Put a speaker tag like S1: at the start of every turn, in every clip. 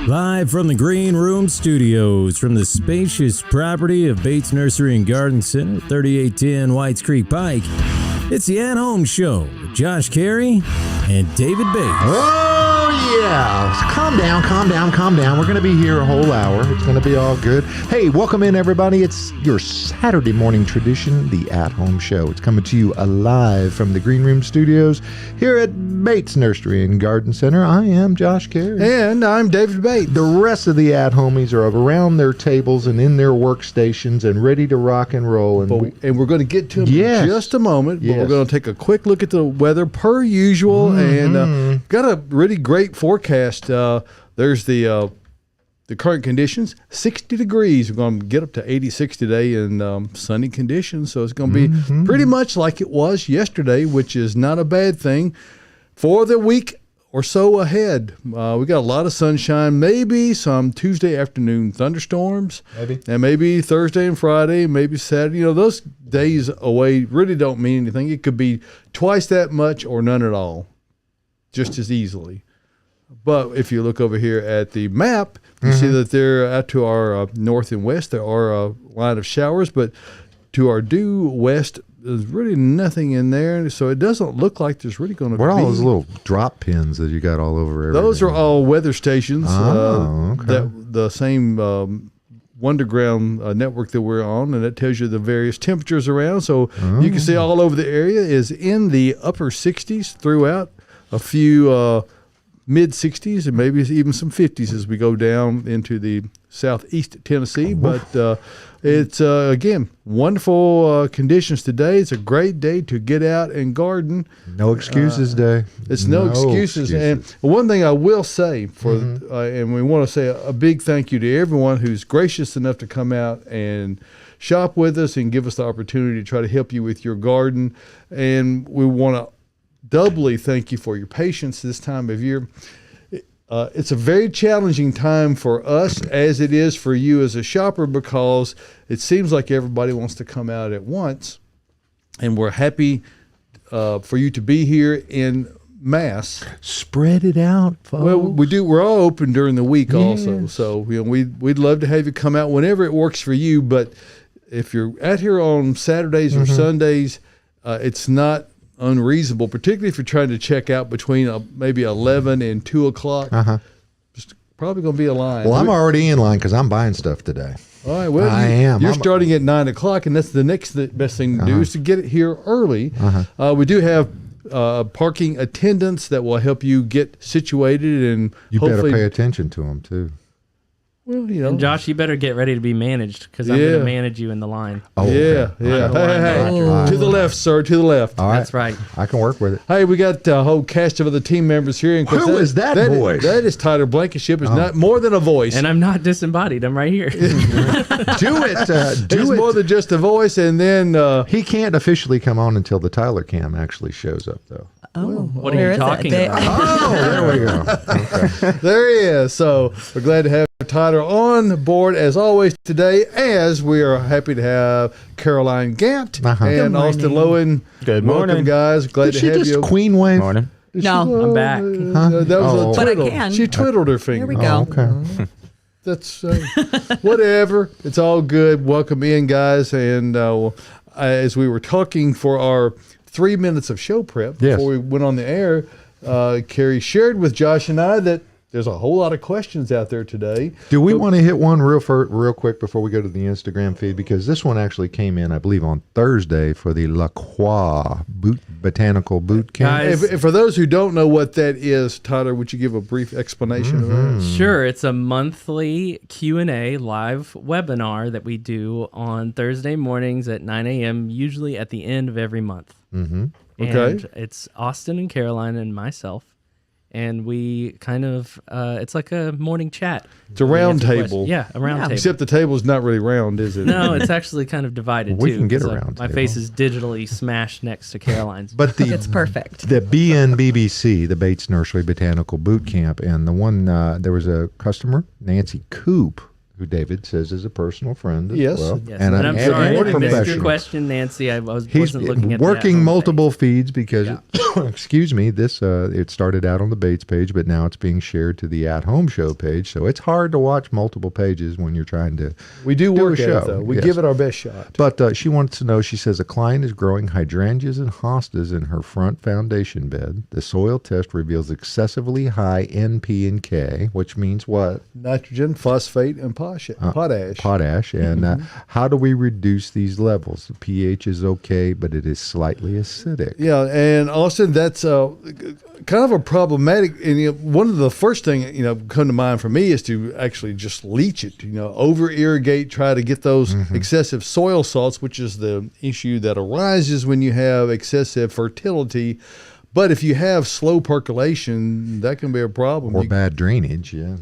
S1: Live from the Green Room Studios, from the spacious property of Bates Nursery and Garden Center, 3810 Whites Creek Pike, it's the At Home Show with Josh Cary and David Bates.
S2: Oh, yeah. Calm down, calm down, calm down. We're going to be here a whole hour. It's going to be all good. Hey, welcome in, everybody. It's your Saturday morning tradition, the At Home Show. It's coming to you live from the Green Room Studios here at Bates Nursery and Garden Center. I am Josh Cary.
S3: And I'm David Bates.
S2: The rest of the At Homies are around their tables and in their workstations and ready to rock and roll. And
S3: we're going to get to them in just a moment. But we're going to take a quick look at the weather per usual. Mm-hmm. And got a really great forecast. There's the current conditions, 60 degrees. We're going to get up to 86 today in sunny conditions. So it's going to be pretty much like it was yesterday, which is not a bad thing for the week or so ahead. We got a lot of sunshine, maybe some Tuesday afternoon thunderstorms, and maybe Thursday and Friday, maybe Saturday. You know, those days away really don't mean anything. It could be twice that much or none at all, just as easily. But if you look over here at the map, you see that they're out to our north and west. There are a line of showers, but to our due west, there's really nothing in there. So it doesn't look like there's really going to be.
S2: What are all those little drop pins that you got all over everything?
S3: Those are all weather stations. The same Wonderground network that we're on, and that tells you the various temperatures around. So you can see all over the area is in the upper 60s throughout, a few mid-60s and maybe even some 50s as we go down into the southeast Tennessee. But it's, again, wonderful conditions today. It's a great day to get out and garden.
S2: No excuses day.
S3: It's no excuses. And one thing I will say, and we want to say a big thank you to everyone who's gracious enough to come out and shop with us and give us the opportunity to try to help you with your garden. And we want to doubly thank you for your patience this time of year. It's a very challenging time for us as it is for you as a shopper, because it seems like everybody wants to come out at once, and we're happy for you to be here in mass.
S2: Spread it out, folks.
S3: Well, we do. We're all open during the week also, so we'd love to have you come out whenever it works for you. But if you're out here on Saturdays or Sundays, it's not unreasonable, particularly if you're trying to check out between maybe 11 and 2 o'clock. There's probably going to be a line.
S2: Well, I'm already in line because I'm buying stuff today.
S3: All right. Well, I am. You're starting at 9 o'clock, and that's the next best thing to do is to get it here early. We do have parking attendants that will help you get situated, and
S2: you better pay attention to them too.
S3: Well, you know,
S4: and Josh, you better get ready to be managed, because I'm going to manage you in the line.
S2: Oh,
S3: yeah. Hey. To the left, sir. To the left.
S2: All right.
S4: That's right.
S2: I can work with it.
S3: Hey, we got a whole cast of other team members here. And
S2: who is that voice?
S3: That is Tyler Blankenship. It's not more than a voice.
S4: And I'm not disembodied. I'm right here.
S2: Do it.
S3: It's more than just a voice. And then
S2: he can't officially come on until the Tyler cam actually shows up, though.
S4: Oh, what are you talking about?
S2: Oh, there we go. Okay.
S3: There he is. So we're glad to have Tyler on board as always today, as we are happy to have Caroline Gant and Austin Lowen.
S5: Good morning.
S3: Welcome, guys. Glad to have you.
S2: Queen wave?
S5: Morning.
S4: No, I'm back.
S3: That was a
S6: But
S3: twiddle.
S6: again.
S3: She twiddled her finger.
S6: There we go.
S2: Okay.
S3: That's whatever. It's all good. Welcome in, guys. And as we were talking for our 3 minutes of show prep before we went on the air, Cary shared with Josh and I that there's a whole lot of questions out there today.
S2: Do we want to hit one real quick before we go to the Instagram feed? Because this one actually came in, I believe, on Thursday for the Croix Botanical Boot Camp.
S4: Guys,
S3: for those who don't know what that is, Tyler, would you give a brief explanation of that?
S4: Sure. It's a monthly Q&A live webinar that we do on Thursday mornings at 9 a.m., usually at the end of every month.
S3: Okay.
S4: And it's Austin and Caroline and myself. And we kind of, it's like a morning chat.
S3: It's a round table.
S4: Yeah, a round table.
S3: Except the table's not really round, is it?
S4: No, it's actually kind of divided,
S2: we
S4: too.
S2: can get a round
S4: My
S2: table.
S4: face is digitally smashed next to Caroline's.
S2: But
S6: It's perfect.
S2: The BNBBC, the Bates Nursery Botanical Boot Camp, and the one, there was a customer, Nancy Coop, who David says is a personal friend as
S3: Yes.
S2: well.
S4: Yes. And I'm sorry, I missed your
S2: professional.
S4: question, Nancy. I
S2: He's
S4: wasn't looking at
S2: working
S4: the
S2: multiple
S4: page.
S2: feeds because, excuse me, this it started out on the Bates page, but now it's being shared to the At Home Show page. So it's hard to watch multiple pages when you're trying to
S3: We do
S2: do
S3: work
S2: a
S3: at
S2: show.
S3: it, though. We
S2: Yes.
S3: give it our best shot.
S2: But she wants to know, she says, a client is growing hydrangeas and hostas in her front foundation bed. The soil test reveals excessively high NP and K, which means what?
S3: Nitrogen, phosphate, and potash.
S2: Potash. And how do we reduce these levels? The pH is okay, but it is slightly acidic.
S3: Yeah, and Austin, that's kind of a problematic. And one of the first thing come to mind for me is to actually just leach it. Over irrigate, try to get those excessive soil salts, which is the issue that arises when you have excessive fertility. But if you have slow percolation, that can be a problem.
S2: Or bad drainage, yeah.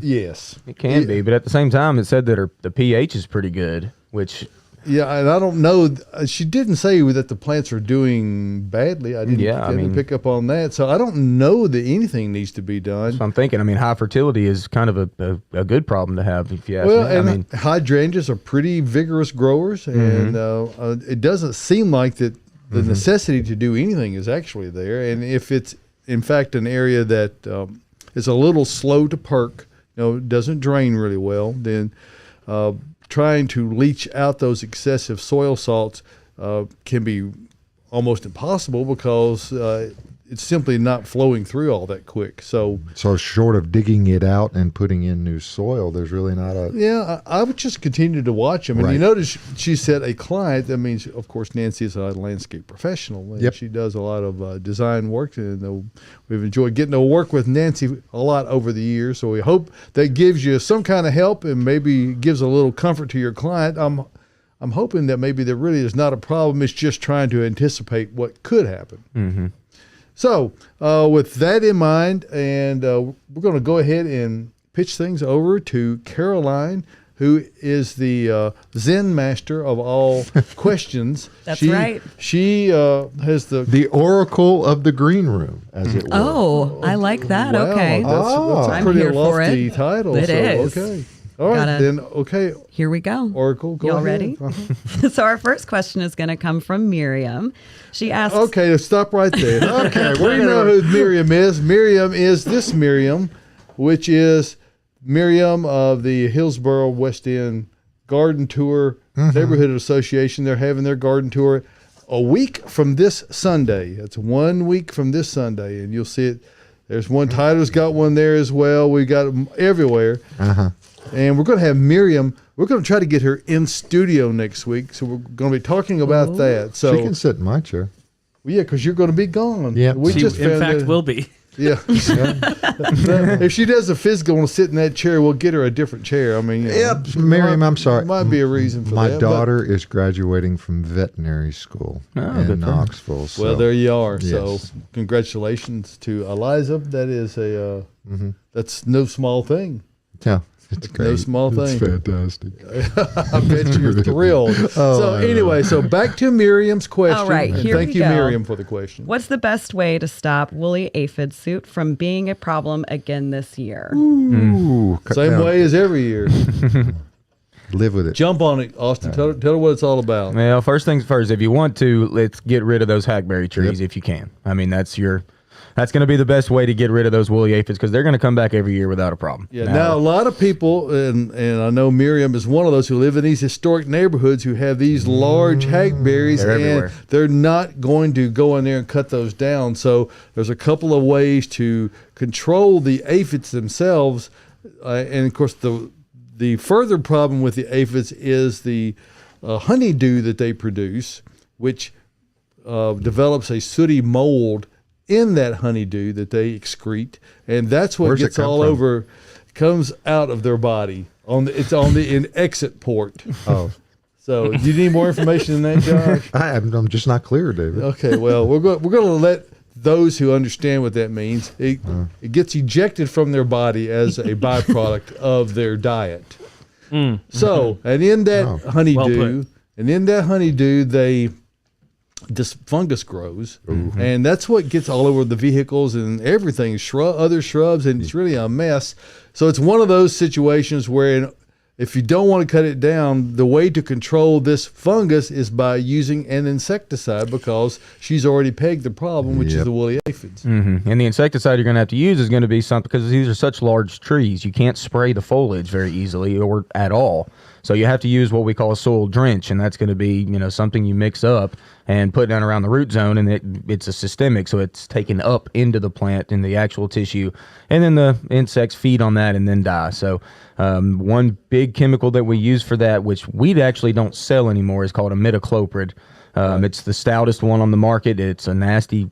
S3: Yes,
S5: It can be, but at the same time, it said that the pH is pretty good, which
S3: yeah, and I don't know. She didn't say that the plants are doing badly. I didn't pick up on that, so I don't know that anything needs to be done.
S5: so I'm thinking. I mean, high fertility is kind of a good problem to have, if you ask
S3: Well,
S5: me.
S3: and
S5: I mean,
S3: hydrangeas are pretty vigorous growers, and it doesn't seem like that the necessity to do anything is actually there. And if it's in fact an area that is a little slow to perk, doesn't drain really well, then trying to leach out those excessive soil salts can be almost impossible because it's simply not flowing through all that quick. So
S2: short of digging it out and putting in new soil, there's really not a...
S3: yeah, I would just continue to watch them. And you notice she said a client. That means, of course, Nancy is a landscape professional. And she does a lot of design work. And we've enjoyed getting to work with Nancy a lot over the years. So we hope that gives you some kind of help and maybe gives a little comfort to your client. I'm hoping that maybe there really is not a problem. It's just trying to anticipate what could happen. So with that in mind, and we're going to go ahead and pitch things over to Caroline, who is the Zen master of all questions.
S6: That's right.
S3: She has
S2: the oracle of the green room, as it were.
S6: Oh, I like that.
S3: Wow,
S6: okay.
S3: That's a
S6: I'm
S3: pretty
S6: here for
S3: lofty
S6: it.
S3: title.
S6: It is.
S3: Okay. All right, then. Okay.
S6: Here we go.
S3: Oracle, go
S6: Y'all
S3: ahead.
S6: ready? So our first question is going to come from Miriam. She asks...
S3: Okay, stop right there. Okay, we know who Miriam is. Miriam is this Miriam, which is Miriam of the Hillsborough West End Garden Tour Neighborhood Association. They're having their garden tour a week from this Sunday. It's 1 week from this Sunday, and you'll see it. There's one. Tyler's got one there as well. We got them everywhere. And we're going to have Miriam. We're going to try to get her in studio next week. So we're going to be talking about that. So
S2: she can sit in my chair.
S3: Well, yeah, because you're going to be gone.
S2: Yeah.
S3: We
S4: She,
S3: just
S4: in
S3: found
S4: fact,
S3: that-
S4: will be.
S3: Yeah. If she does a physical and sit in that chair, we'll get her a different chair. I mean,
S2: Miriam, I'm sorry.
S3: Might be a reason for
S2: my
S3: that.
S2: daughter is graduating from veterinary school in Knoxville. So.
S3: Well, there you are.
S2: Yes.
S3: So, congratulations to Eliza. That is that's no small thing.
S2: Yeah, it's great.
S3: No small thing.
S2: It's fantastic.
S3: I bet you're thrilled. So anyway, so back to Miriam's question.
S6: All right,
S3: And
S6: here
S3: thank
S6: we
S3: you,
S6: go.
S3: Miriam, for the question.
S6: What's the best way to stop woolly aphid suit from being a problem again this year?
S2: Ooh, cut
S3: Same
S2: down.
S3: way as every year.
S2: Live with it.
S3: Jump on it, Austin. Tell her what it's all about.
S5: well, first things first. If you want to, let's get rid of those hackberry trees if you can. I mean, that's going to be the best way to get rid of those woolly aphids because they're going to come back every year without a problem.
S3: Yeah. Now a lot of people, and I know Miriam is one of those who live in these historic neighborhoods who have these large hackberries,
S5: They're
S3: and
S5: everywhere.
S3: they're not going to go in there and cut those down. So there's a couple of ways to control the aphids themselves, and of course the further problem with the aphids is the honeydew that they produce, which develops a sooty mold in that honeydew that they excrete, and that's what
S2: Where's it
S3: gets
S2: come
S3: all
S2: from?
S3: over, comes out of their body. It's on the exit port.
S2: Oh,
S3: So, do you need more information than that, Josh?
S2: I'm just not clear, David.
S3: Okay, well, we're going to let those who understand what that means. It gets ejected from their body as a byproduct of their diet. So, and in that honeydew, this fungus grows, and that's what gets all over the vehicles and everything, other shrubs, and it's really a mess. So it's one of those situations where if you don't want to cut it down, the way to control this fungus is by using an insecticide, because she's already pegged the problem, which is the woolly aphids.
S5: And the insecticide you're going to have to use is going to be something, because these are such large trees, you can't spray the foliage very easily or at all. So you have to use what we call a soil drench, and that's going to be, something you mix up and put down around the root zone, and it's a systemic, so it's taken up into the plant in the actual tissue, and then the insects feed on that and then die. So one big chemical that we use for that, which we actually don't sell anymore, is called imidacloprid. It's the stoutest one on the market. It's a nasty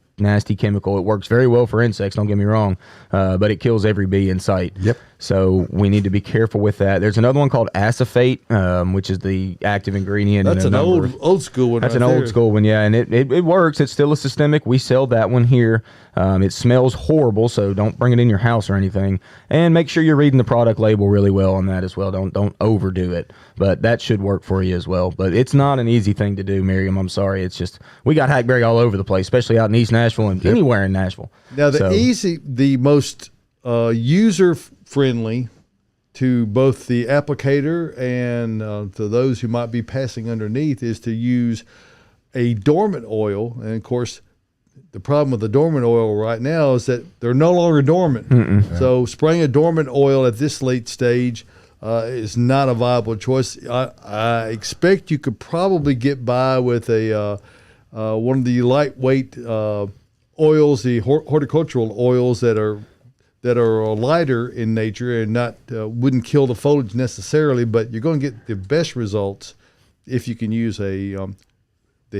S5: chemical. It works very well for insects, don't get me wrong, but it kills every bee in sight.
S2: Yep.
S5: So we need to be careful with that. There's another one called acephate, which is the active ingredient.
S3: That's an old school one.
S5: That's an old school one, yeah, and it works. It's still a systemic. We sell that one here. It smells horrible, so don't bring it in your house or anything. And make sure you're reading the product label really well on that as well. Don't overdo it. But that should work for you as well. But it's not an easy thing to do, Miriam. I'm sorry. It's just, we got hackberry all over the place, especially out in East Nashville and anywhere in Nashville.
S3: Now, the most user-friendly to both the applicator and to those who might be passing underneath is to use a dormant oil. And, of course, the problem with the dormant oil right now is that they're no longer dormant. So spraying a dormant oil at this late stage is not a viable choice. I expect you could probably get by with one of the lightweight oils, the horticultural oils that are lighter in nature and not wouldn't kill the foliage necessarily, but you're going to get the best results if you can use the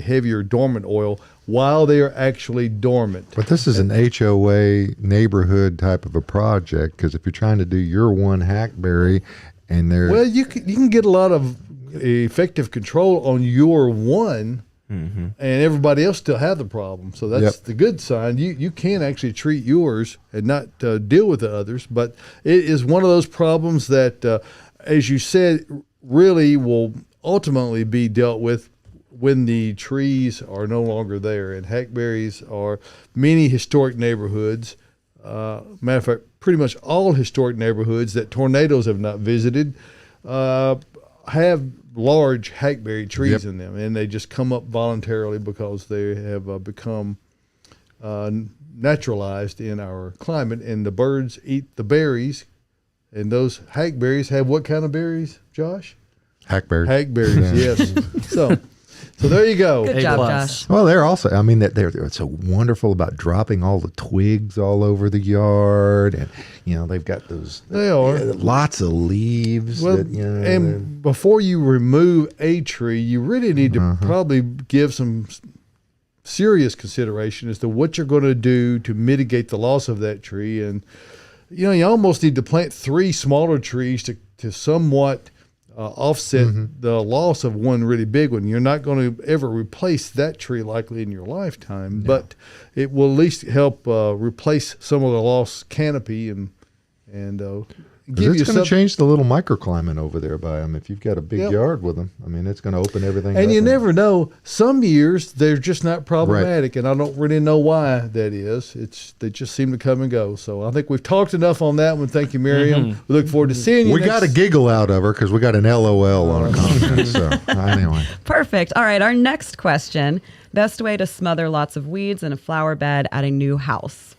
S3: heavier dormant oil while they are actually dormant.
S2: But this is an HOA neighborhood type of a project, because if you're trying to do your one hackberry and there,
S3: well, you can get a lot of effective control on your one. And everybody else still have the problem. So that's the good sign. You can actually treat yours and not deal with the others. But it is one of those problems that, as you said, really will ultimately be dealt with when the trees are no longer there. And hackberries are many historic neighborhoods. Matter of fact, pretty much all historic neighborhoods that tornadoes have not visited have large hackberry trees in them, and they just come up voluntarily because they have become naturalized in our climate, and the birds eat the berries, and those hackberries have what kind of berries, Josh?
S2: hackberry.
S3: Hackberries, yes. So there you go.
S6: Good job, Josh.
S2: Well, they're also, I mean, they're so wonderful about dropping all the twigs all over the yard. And, they've got those, lots of leaves.
S3: Well, and before you remove a tree, you really need to probably give some serious consideration as to what you're going to do to mitigate the loss of that tree. And, you almost need to plant 3 smaller trees to somewhat offset the loss of one really big one. You're not going to ever replace that tree likely in your lifetime, but it will at least help replace some of the lost canopy and give you
S2: it's going to change the little microclimate over there by them. If you've got a big yard with them, I mean, it's going to open everything up.
S3: And you never know. Some years they're just not problematic, and I don't really know why that is. They just seem to come and go. So I think we've talked enough on that one. Thank you, Miriam. We look forward to seeing you.
S2: We got a giggle out of her because we got an LOL on a comment. So anyway,
S6: perfect. All right, our next question: best way to smother lots of weeds in a flower bed at a new house?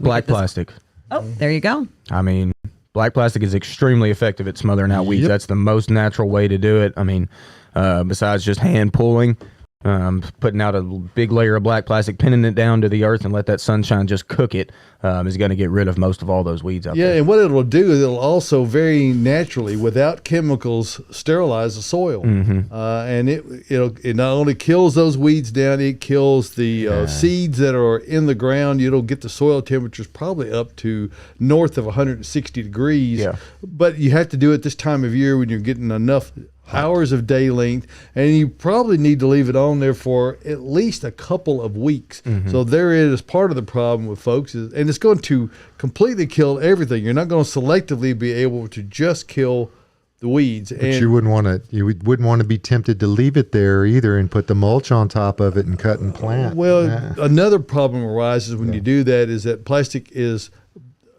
S5: Black plastic.
S6: Oh, there you go.
S5: I mean, black plastic is extremely effective at smothering out weeds. That's the most natural way to do it. I mean, besides just hand pulling, putting out a big layer of black plastic, pinning it down to the earth and let that sunshine just cook it, is going to get rid of most of all those weeds out there.
S3: Yeah, and what it'll do is it'll also very naturally, without chemicals, sterilize the soil. And it not only kills those weeds down, it kills the seeds that are in the ground. It'll get the soil temperatures probably up to north of 160 degrees. But you have to do it this time of year when you're getting enough hours of day length, and you probably need to leave it on there for at least a couple of weeks. So there is part of the problem with folks, and it's going to completely kill everything. You're not going to selectively be able to just kill the weeds.
S2: But you wouldn't want to be tempted to leave it there either and put the mulch on top of it and cut and plant.
S3: Well, another problem arises when you do that is that plastic is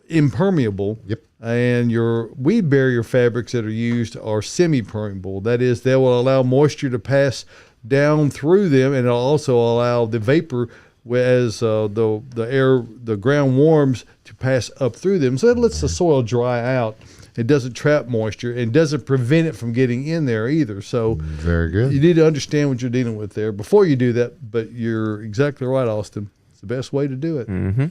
S3: impermeable.
S2: Yep.
S3: And your weed barrier fabrics that are used are semi-permeable. That is, they will allow moisture to pass down through them, and it'll also allow the vapor as the ground warms to pass up through them. So it lets the soil dry out. It doesn't trap moisture and doesn't prevent it from getting in there either. So
S2: very good.
S3: You need to understand what you're dealing with there before you do that. But you're exactly right, Austin. It's the best way to do it.
S5: Mm-hmm.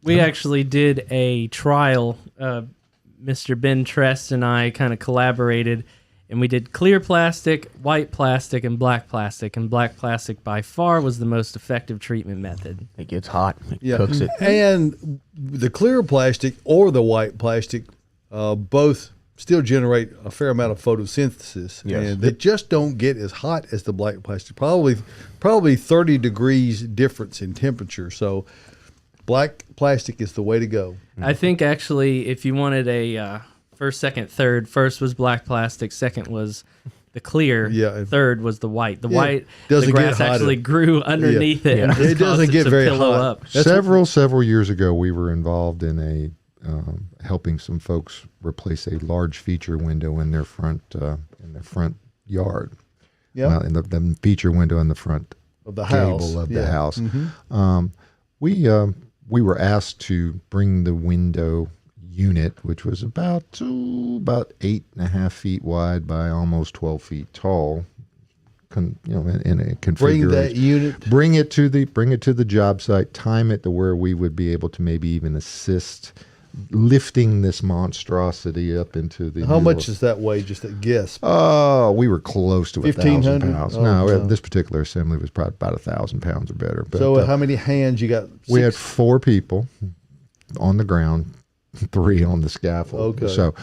S4: We actually did a trial. Mr. Ben Trest and I kind of collaborated, and we did clear plastic, white plastic, and black plastic. And black plastic by far was the most effective treatment method.
S5: It gets hot. It cooks it.
S3: And the clear plastic or the white plastic both still generate a fair amount of photosynthesis.
S5: Yes.
S3: And they just don't get as hot as the black plastic. Probably 30 degrees difference in temperature. So black plastic is the way to go.
S4: I think actually, if you wanted a first, second, third, first was black plastic, second was the clear, third was the white. The white,
S3: doesn't
S4: the grass
S3: get hotter.
S4: actually grew underneath it. And
S3: It doesn't get very hot.
S4: Up.
S2: Several years ago, we were involved in helping some folks replace a large feature window in their front yard.
S3: Yeah,
S2: well, in the feature window in the front
S3: of the
S2: gable
S3: house.
S2: of the house. We were asked to bring the window unit, which was about 8.5 feet wide by almost 12 feet tall. In a configuration. Bring it to the job site. Time it to where we would be able to maybe even assist lifting this monstrosity up into the.
S3: How much does that weigh? Just a guess.
S2: Oh, we were close to 1,000 pounds.
S3: No,
S2: this particular assembly was probably about 1,000 pounds or better. But,
S3: so how many hands you got?
S2: We had 4 people on the ground, 3 on the scaffold.
S3: Okay.
S2: So,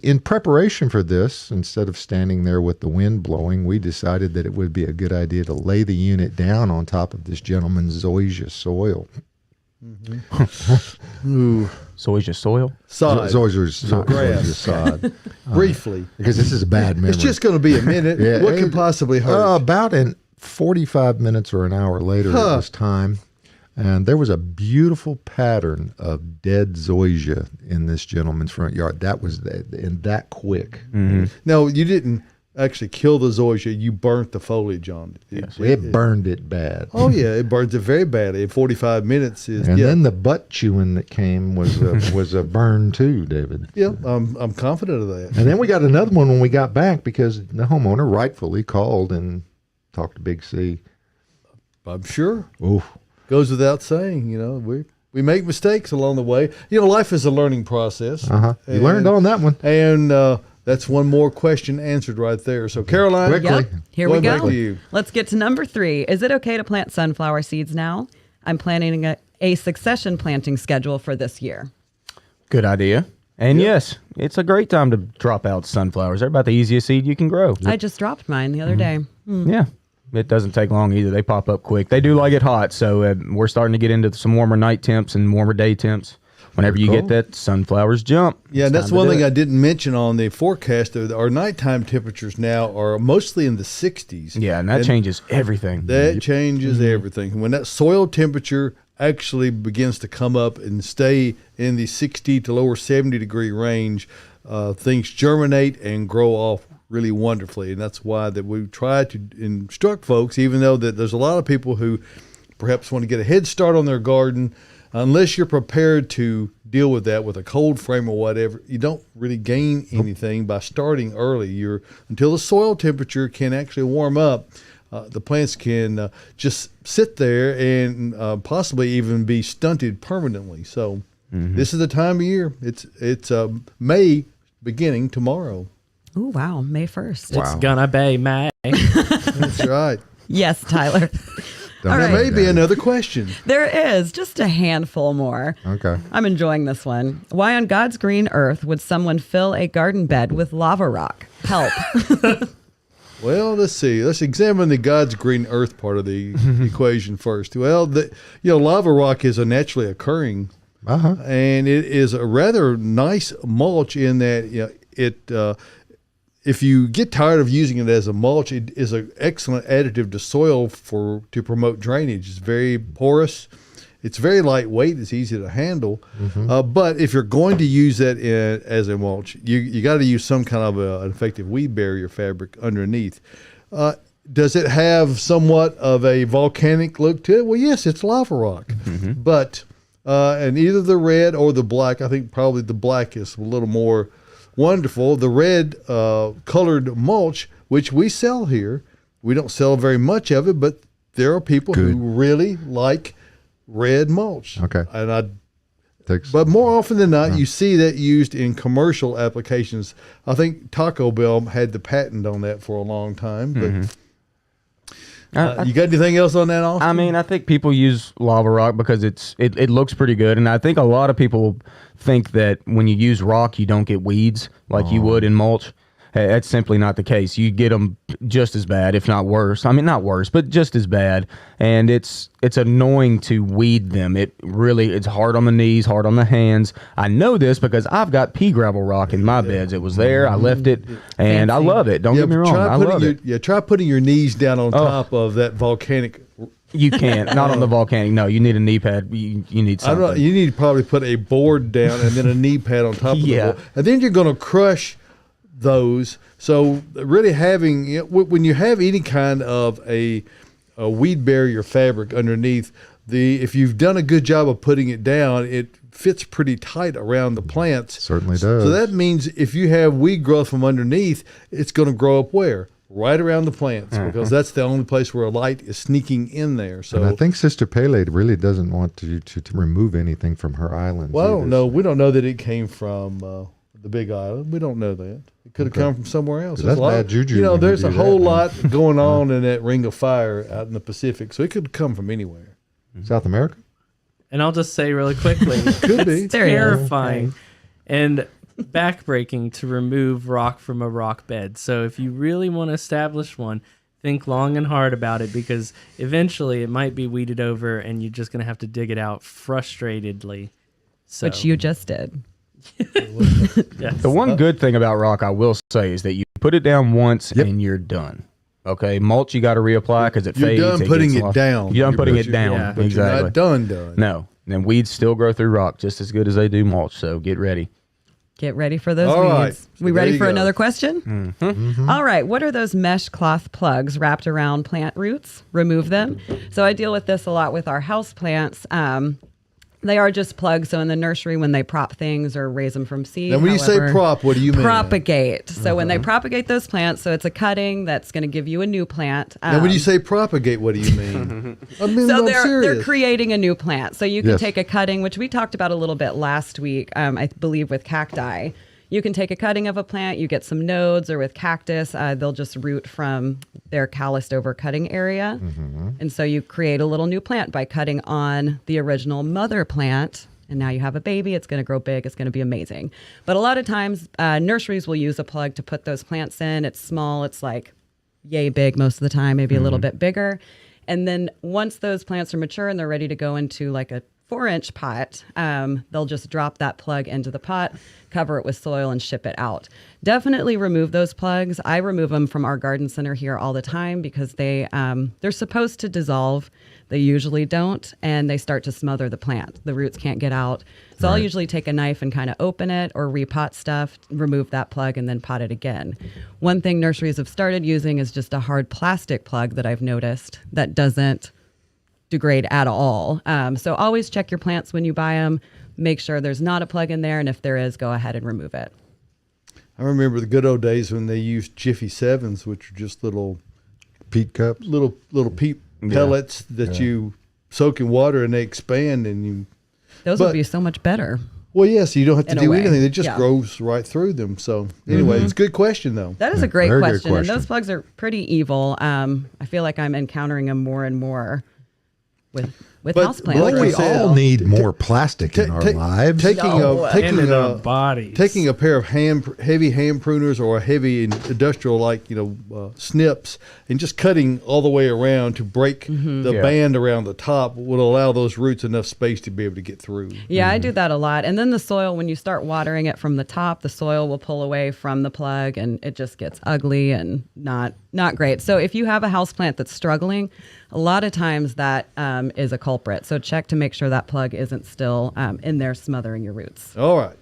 S2: in preparation for this, instead of standing there with the wind blowing, we decided that it would be a good idea to lay the unit down on top of this gentleman's zoysia soil.
S3: Ooh.
S5: Zoysia soil?
S3: Sod.
S2: Zoysia sod.
S3: Briefly.
S2: Because this is a bad memory.
S3: It's just going to be a minute. What could possibly hurt?
S2: About 45 minutes or an hour later, it was time. And there was a beautiful pattern of dead zoysia in this gentleman's front yard. That was that quick.
S5: Mm-hmm.
S3: No, you didn't actually kill the zoysia. You burnt the foliage on it.
S2: Yes. It burned it bad.
S3: Oh, yeah. It burns it very badly. 45 minutes is...
S2: And then the butt chewing that came was a burn too, David.
S3: Yeah, I'm confident of that.
S2: And then we got another one when we got back because the homeowner rightfully called and talked to Big C.
S3: I'm sure.
S2: Oof.
S3: Goes without saying, we make mistakes along the way. Life is a learning process.
S2: You learned on that one.
S3: And that's one more question answered right there. So, Caroline,
S2: Quickly.
S6: Yep. Here we
S3: back
S6: go.
S3: to you.
S6: Let's get to number 3. Is it okay to plant sunflower seeds now? I'm planning a succession planting schedule for this year.
S5: Good idea. And yes, it's a great time to drop out sunflowers. They're about the easiest seed you can grow.
S6: I just dropped mine the other day.
S5: Yeah. It doesn't take long either. They pop up quick. They do like it hot, so we're starting to get into some warmer night temps and warmer day temps. Whenever you get that, sunflowers jump.
S3: Yeah, and that's one thing I didn't mention on the forecast. Our nighttime temperatures now are mostly in the 60s.
S5: Yeah, and that changes everything.
S3: That changes everything. When that soil temperature actually begins to come up and stay in the 60 to lower 70 degree range, things germinate and grow off really wonderfully. And that's why that we try to instruct folks, even though that there's a lot of people who perhaps want to get a head start on their garden. Unless you're prepared to deal with that with a cold frame or whatever, you don't really gain anything by starting early. Until the soil temperature can actually warm up, the plants can just sit there and possibly even be stunted permanently. So this is the time of year. It's May beginning tomorrow.
S6: Oh, wow. May 1st.
S4: It's gonna be May.
S3: That's right.
S6: Yes, Tyler. All
S3: There
S6: right.
S3: may be another question.
S6: There is just a handful more.
S2: Okay.
S6: I'm enjoying this one. Why on God's green earth would someone fill a garden bed with lava rock? Help.
S3: Well, let's see. Let's examine the God's green earth part of the equation first. Well, lava rock is a naturally occurring, and it is a rather nice mulch in that if you get tired of using it as a mulch, it is an excellent additive to soil to promote drainage. It's very porous, It's very lightweight. It's easy to handle. But if you're going to use that as a mulch, you got to use some kind of an effective weed barrier fabric underneath. Does it have somewhat of a volcanic look to it? Well, yes, it's lava rock. But and either the red or the black, I think probably the black is a little more wonderful. The red colored mulch, which we sell here, we don't sell very much of it, but there are people who really like red mulch.
S2: Okay.
S3: And but more often than not, you see that used in commercial applications. I think Taco Bell had the patent on that for a long time. But you got anything else on that, Austin?
S5: I mean, I think people use lava rock because it looks pretty good, and I think a lot of people think that when you use rock, you don't get weeds like you would in mulch. Hey, that's simply not the case. You get them just as bad, if not worse. I mean, not worse, but just as bad. And it's annoying to weed them. It's hard on the knees, hard on the hands. I know this because I've got pea gravel rock in my beds. It was there. I left it, and I love it. Don't get me wrong. I love it.
S3: Yeah, try putting your knees down on top of that volcanic.
S5: You can't. Not on the volcanic. No, you need a knee pad. You need something.
S3: You need to probably put a board down and then a knee pad on top of the board. And then you're going to crush those. So really having, when you have any kind of a weed barrier fabric underneath, if you've done a good job of putting it down, it fits pretty tight around the plants.
S2: Certainly does.
S3: So that means if you have weed growth from underneath, it's going to grow up where? Right around the plants, because that's the only place where light is sneaking in there. So
S2: and I think Sister Pele really doesn't want to remove anything from her island.
S3: Well, no, we don't know that it came from the Big Island. We don't know that. It could have come from somewhere else.
S2: That's bad juju.
S3: There's a whole lot going on in that ring of fire out in the Pacific, so it could come from anywhere.
S2: South America?
S4: And I'll just say really quickly,
S3: could be.
S4: It's terrifying and backbreaking to remove rock from a rock bed. So if you really want to establish one, think long and hard about it, because eventually it might be weeded over and you're just going to have to dig it out frustratedly. So.
S6: Which you just did.
S5: Yes. The one good thing about rock, I will say, is that you put it down once and you're done. Okay, mulch you got to reapply because it fades.
S3: You're done putting it down.
S5: You're done putting it down.
S3: Yeah, but
S5: exactly.
S3: You're not done.
S5: No, and weeds still grow through rock just as good as they do mulch. So get ready.
S6: Get ready for those
S3: All
S6: weeds.
S3: right.
S6: We
S3: So
S6: ready for another question? All right. What are those mesh cloth plugs wrapped around plant roots? Remove them. So I deal with this a lot with our house plants. They are just plugs. So in the nursery, when they prop things or raise them from seed.
S3: And when you say prop, what do you mean?
S6: Propagate. So when they propagate those plants, so it's a cutting that's going to give you a new plant.
S3: And when you say propagate, what do you mean? I mean,
S6: so
S3: I'm
S6: they're
S3: serious.
S6: creating a new plant. So you can take a cutting, which we talked about a little bit last week, I believe with cacti. You can take a cutting of a plant, you get some nodes, or with cactus, they'll just root from their calloused over cutting area. And so you create a little new plant by cutting on the original mother plant. And now you have a baby. It's going to grow big. It's going to be amazing. But a lot of times, nurseries will use a plug to put those plants in. It's small. It's like yay big most of the time, maybe a little bit bigger. And then once those plants are mature and they're ready to go into like a 4-inch pot, they'll just drop that plug into the pot, cover it with soil, and ship it out. Definitely remove those plugs. I remove them from our garden center here all the time because they're supposed to dissolve. They usually don't, and they start to smother the plant. The roots can't get out. So I'll usually take a knife and kind of open it or repot stuff, remove that plug, and then pot it again. One thing nurseries have started using is just a hard plastic plug that I've noticed that doesn't degrade at all. So always check your plants when you buy them. Make sure there's not a plug in there, and if there is, go ahead and remove it.
S3: I remember the good old days when they used Jiffy 7s, which are just little
S2: peat cups,
S3: little peat pellets that you soak in water and they expand, and you.
S6: Those would be so much better.
S3: Well, yes, you don't have to do anything; it just
S6: Yeah.
S3: grows right through them. So, anyway, it's a good question, though.
S6: That is a great
S2: Very good
S6: question, and
S2: question.
S6: those plugs are pretty evil. I feel like I'm encountering them more and more with
S3: But
S6: houseplants.
S3: like
S2: we
S3: you said,
S2: all need more plastic in our lives.
S3: Taking
S4: And in our bodies.
S3: taking a pair of heavy hand pruners or a heavy industrial snips and just cutting all the way around to break the band around the top would allow those roots enough space to be able to get through.
S6: Yeah, I do that a lot. And then the soil, when you start watering it from the top, the soil will pull away from the plug and it just gets ugly and not great. So if you have a houseplant that's struggling, a lot of times that is a culprit. So check to make sure that plug isn't still in there smothering your roots.
S3: All right.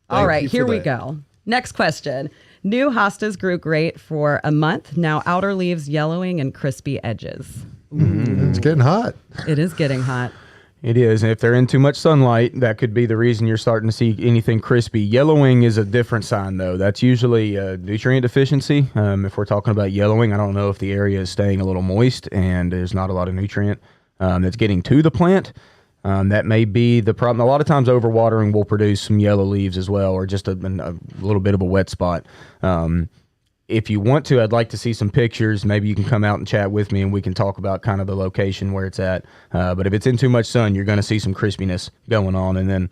S6: All right, here we go. Next question. New hostas grew great for a month. Now outer leaves yellowing and crispy edges.
S2: It's getting hot.
S6: It is getting hot.
S5: It is. And if they're in too much sunlight, that could be the reason you're starting to see anything crispy. Yellowing is a different sign, though. That's usually nutrient deficiency. If we're talking about yellowing, I don't know if the area is staying a little moist and there's not a lot of nutrient that's getting to the plant. That may be the problem. A lot of times overwatering will produce some yellow leaves as well, or just a little bit of a wet spot. If you want to, I'd like to see some pictures. Maybe you can come out and chat with me and we can talk about kind of the location where it's at. But if it's in too much sun, you're going to see some crispiness going on. And then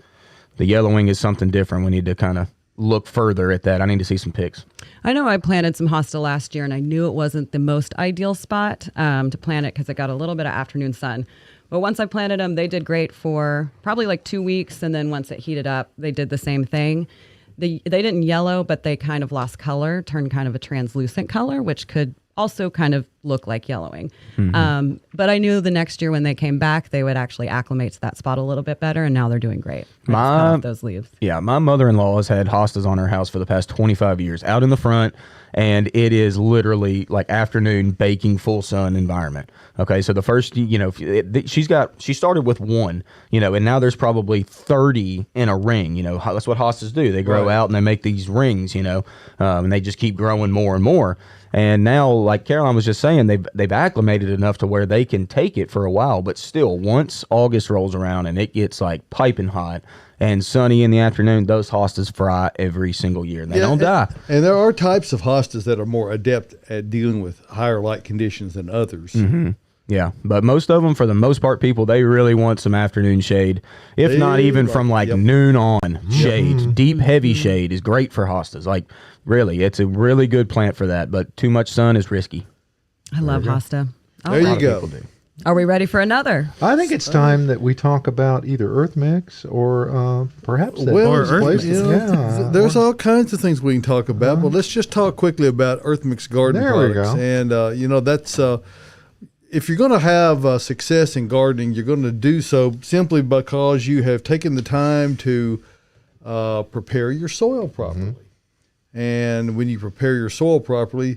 S5: the yellowing is something different. We need to kind of look further at that. I need to see some pics.
S6: I know I planted some hosta last year and I knew it wasn't the most ideal spot to plant it because it got a little bit of afternoon sun. But once I planted them, they did great for probably like 2 weeks. And then once it heated up, they did the same thing. They didn't yellow, but they kind of lost color, turned kind of a translucent color, which could also kind of look like yellowing. But I knew the next year when they came back, they would actually acclimate to that spot a little bit better, and now they're doing great. I just cut off those leaves.
S5: Yeah, my mother-in-law has had hostas on her house for the past 25 years, out in the front, and it is literally like afternoon baking full sun environment. Okay, so the first, she started with one, and now there's probably 30 in a ring. That's what hostas do. They grow out and they make these rings, and they just keep growing more and more. And now, like Caroline was just saying, they've acclimated enough to where they can take it for a while. But still, once August rolls around and it gets like piping hot and sunny in the afternoon, those hostas fry every single year. And they don't die.
S3: And there are types of hostas that are more adept at dealing with higher light conditions than others.
S5: Mm-hmm. Yeah, but most of them, for the most part, people, they really want some afternoon shade, if not even from like noon on shade. Deep, heavy shade is great for hostas. Like, really, it's a really good plant for that, but too much sun is risky.
S6: I love hosta.
S3: There you go.
S6: Are we ready for another?
S2: I think it's time that we talk about either earth mix or perhaps that
S3: earth mix. There's all kinds of things we can talk about, but let's just talk quickly about earth mix garden products. And, that's... if you're going to have success in gardening, you're going to do so simply because you have taken the time to prepare your soil properly. And when you prepare your soil properly,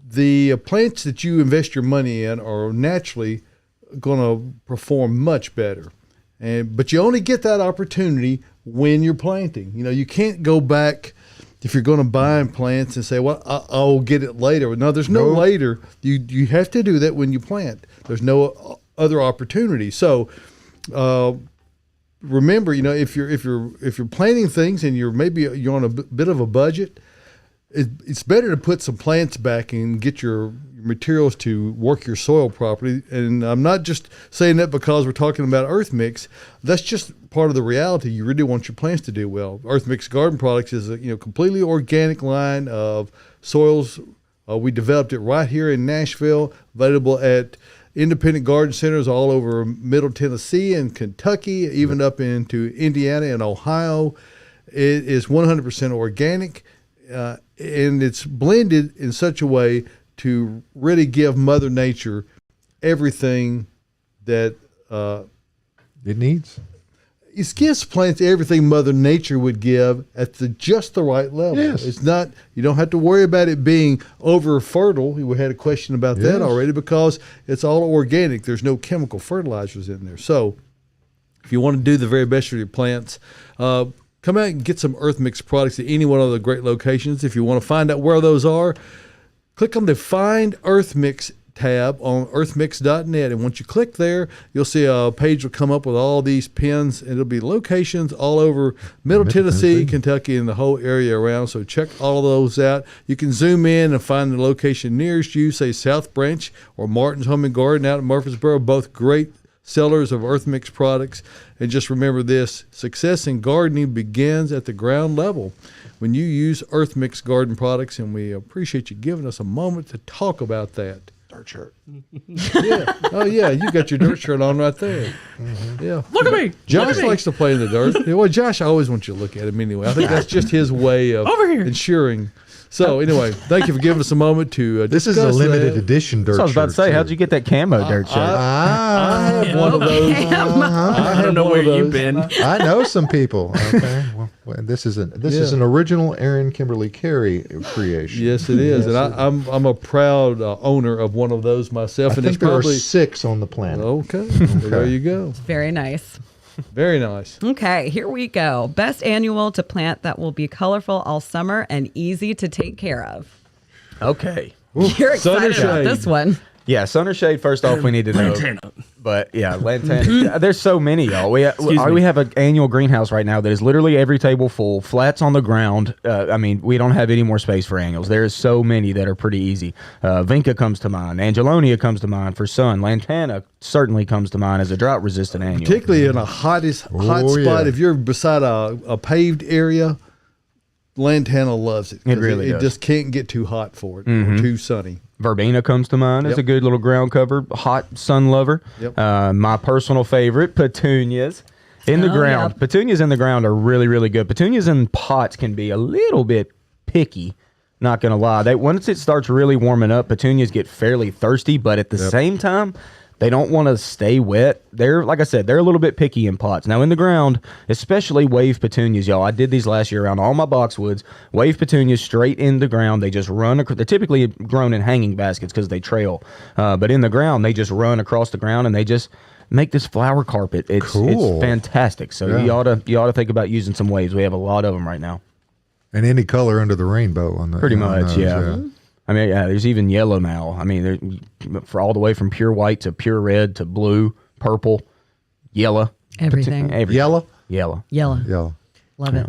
S3: the plants that you invest your money in are naturally going to perform much better. But you only get that opportunity when you're planting. You can't go back if you're going to buy plants and say, well, I'll get it later. No, there's no later. You have to do that when you plant. There's no other opportunity. So remember, if you're planting things and you're on a bit of a budget, it's better to put some plants back and get your materials to work your soil properly. And I'm not just saying that because we're talking about earth mix. That's just part of the reality. You really want your plants to do well. Earth Mix Garden Products is a completely organic line of soils. We developed it right here in Nashville, available at independent garden centers all over Middle Tennessee and Kentucky, even up into Indiana and Ohio. It is 100% organic, and it's blended in such a way to really give Mother Nature everything that
S2: it needs.
S3: It gives plants everything Mother Nature would give at just the right level.
S2: Yes.
S3: It's not, you don't have to worry about it being over fertile. We had a question about that already because it's all organic. There's no chemical fertilizers in there. So if you want to do the very best for your plants, come out and get some Earth Mix products at any one of the great locations. If you want to find out where those are, click on the Find Earth Mix tab on earthmix.net, and once you click there, you'll see a page will come up with all these pins, and it'll be locations all over Middle Tennessee, Kentucky, and the whole area around. So check all of those out. You can zoom in and find the location nearest you, say South Branch or Martin's Home and Garden out in Murfreesboro, both great sellers of Earth Mix products. And just remember this: success in gardening begins at the ground level when you use Earth Mix garden products, and we appreciate you giving us a moment to talk about that.
S2: Dirt shirt.
S3: Yeah. Oh, yeah. You got your dirt shirt on right there. Mm-hmm. Yeah.
S4: Look at me.
S3: Josh likes to play in the dirt. Well, Josh, I always want you to look at him anyway. I think that's just his way of ensuring So anyway, thank you for giving us a moment to
S2: This is a
S3: discuss
S2: limited
S3: that.
S2: edition dirt
S5: So I was about to
S2: shirt,
S5: say,
S2: too.
S5: how'd you get that camo dirt shirt?
S3: I have one of those.
S4: I don't know where you've been.
S2: I know some people. Okay, well, this is an original Aaron Kimberly Cary creation.
S3: Yes, it is, and I'm a proud owner of one of those myself.
S2: I
S3: And
S2: think
S3: it's
S2: there
S3: probably
S2: are 6 on the planet.
S3: okay. There you go.
S6: Very nice.
S3: Very nice.
S6: Okay, here we go. Best annual to plant that will be colorful all summer and easy to take care of.
S5: Okay.
S6: You're
S3: Sun or
S6: excited about
S3: shade?
S6: this one.
S5: Yeah, sun or shade, first off, we need to know. But yeah, lantana. There's so many, y'all. We have an annual greenhouse right now that is literally every table full, flats on the ground. I mean, we don't have any more space for annuals. There's so many that are pretty easy. Vinca comes to mind. Angelonia comes to mind for sun. Lantana certainly comes to mind as a drought-resistant annual.
S3: Particularly in a hot spot,
S2: yeah.
S3: if you're beside a paved area, lantana loves it. 'Cause
S5: It really
S3: it
S5: does.
S3: just can't get too hot for it or too sunny.
S5: Verbena comes to mind as
S3: Yep.
S5: a good little ground cover, hot sun lover.
S3: Yep.
S5: My personal favorite, petunias. In the
S6: Oh,
S5: ground.
S6: yeah.
S5: Petunias in the ground are really, really good. Petunias in pots can be a little bit picky, not going to lie. Once it starts really warming up, petunias get fairly thirsty, but at the same time, they don't want to stay wet. They're, like I said, they're a little bit picky in pots. Now, in the ground, especially wave petunias, y'all. I did these last year around all my boxwoods. Wave petunias straight in the ground. They just run. They're typically grown in hanging baskets because they trail. But in the ground, they just run across the ground and they just make this flower carpet. It's
S2: Cool.
S5: fantastic. So
S2: Yeah.
S5: you ought to think about using some waves. We have a lot of them right now.
S2: And any color under the rainbow on the
S5: Pretty
S2: on
S5: much,
S2: those,
S5: yeah. I mean, yeah, there's even yellow now. I mean, for all the way from pure white to pure red to blue, purple, yellow.
S6: Everything.
S2: Yellow?
S5: Yellow.
S6: Yellow. Love it.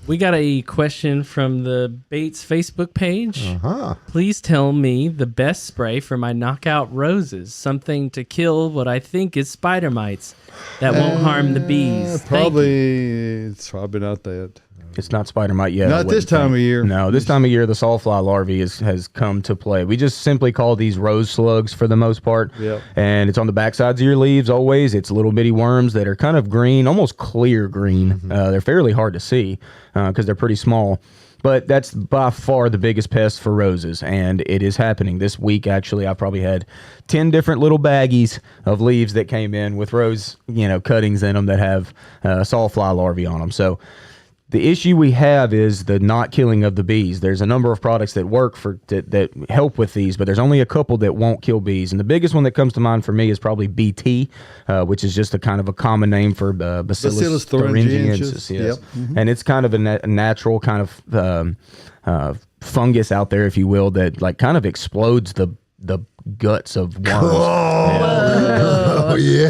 S4: We got a question from the Bates Facebook page.
S2: Huh.
S4: Please tell me the best spray for my knockout roses. Something to kill what I think is spider mites that won't harm the bees. Thank you.
S3: It's probably not that.
S5: It's not spider mite yet. I
S3: Not this
S5: wouldn't
S3: time
S5: think.
S3: of year.
S5: No, this time of year, the sawfly larvae has come to play. We just simply call these rose slugs for the most part.
S3: Yep.
S5: And it's on the backsides of your leaves always. It's little bitty worms that are kind of green, almost clear green. They're fairly hard to see because they're pretty small. But that's by far the biggest pest for roses, and it is happening. This week, actually, I probably had 10 different little baggies of leaves that came in with rose, cuttings in them that have sawfly larvae on them. So the issue we have is the not killing of the bees. There's a number of products that work that help with these, but there's only a couple that won't kill bees. And the biggest one that comes to mind for me is probably BT, which is just a kind of a common name for Bacillus thuringiensis. Yes.
S3: Yep.
S5: And it's kind of a natural kind of fungus out there, if you will, that like kind of explodes the guts of worms.
S2: Oh, yeah.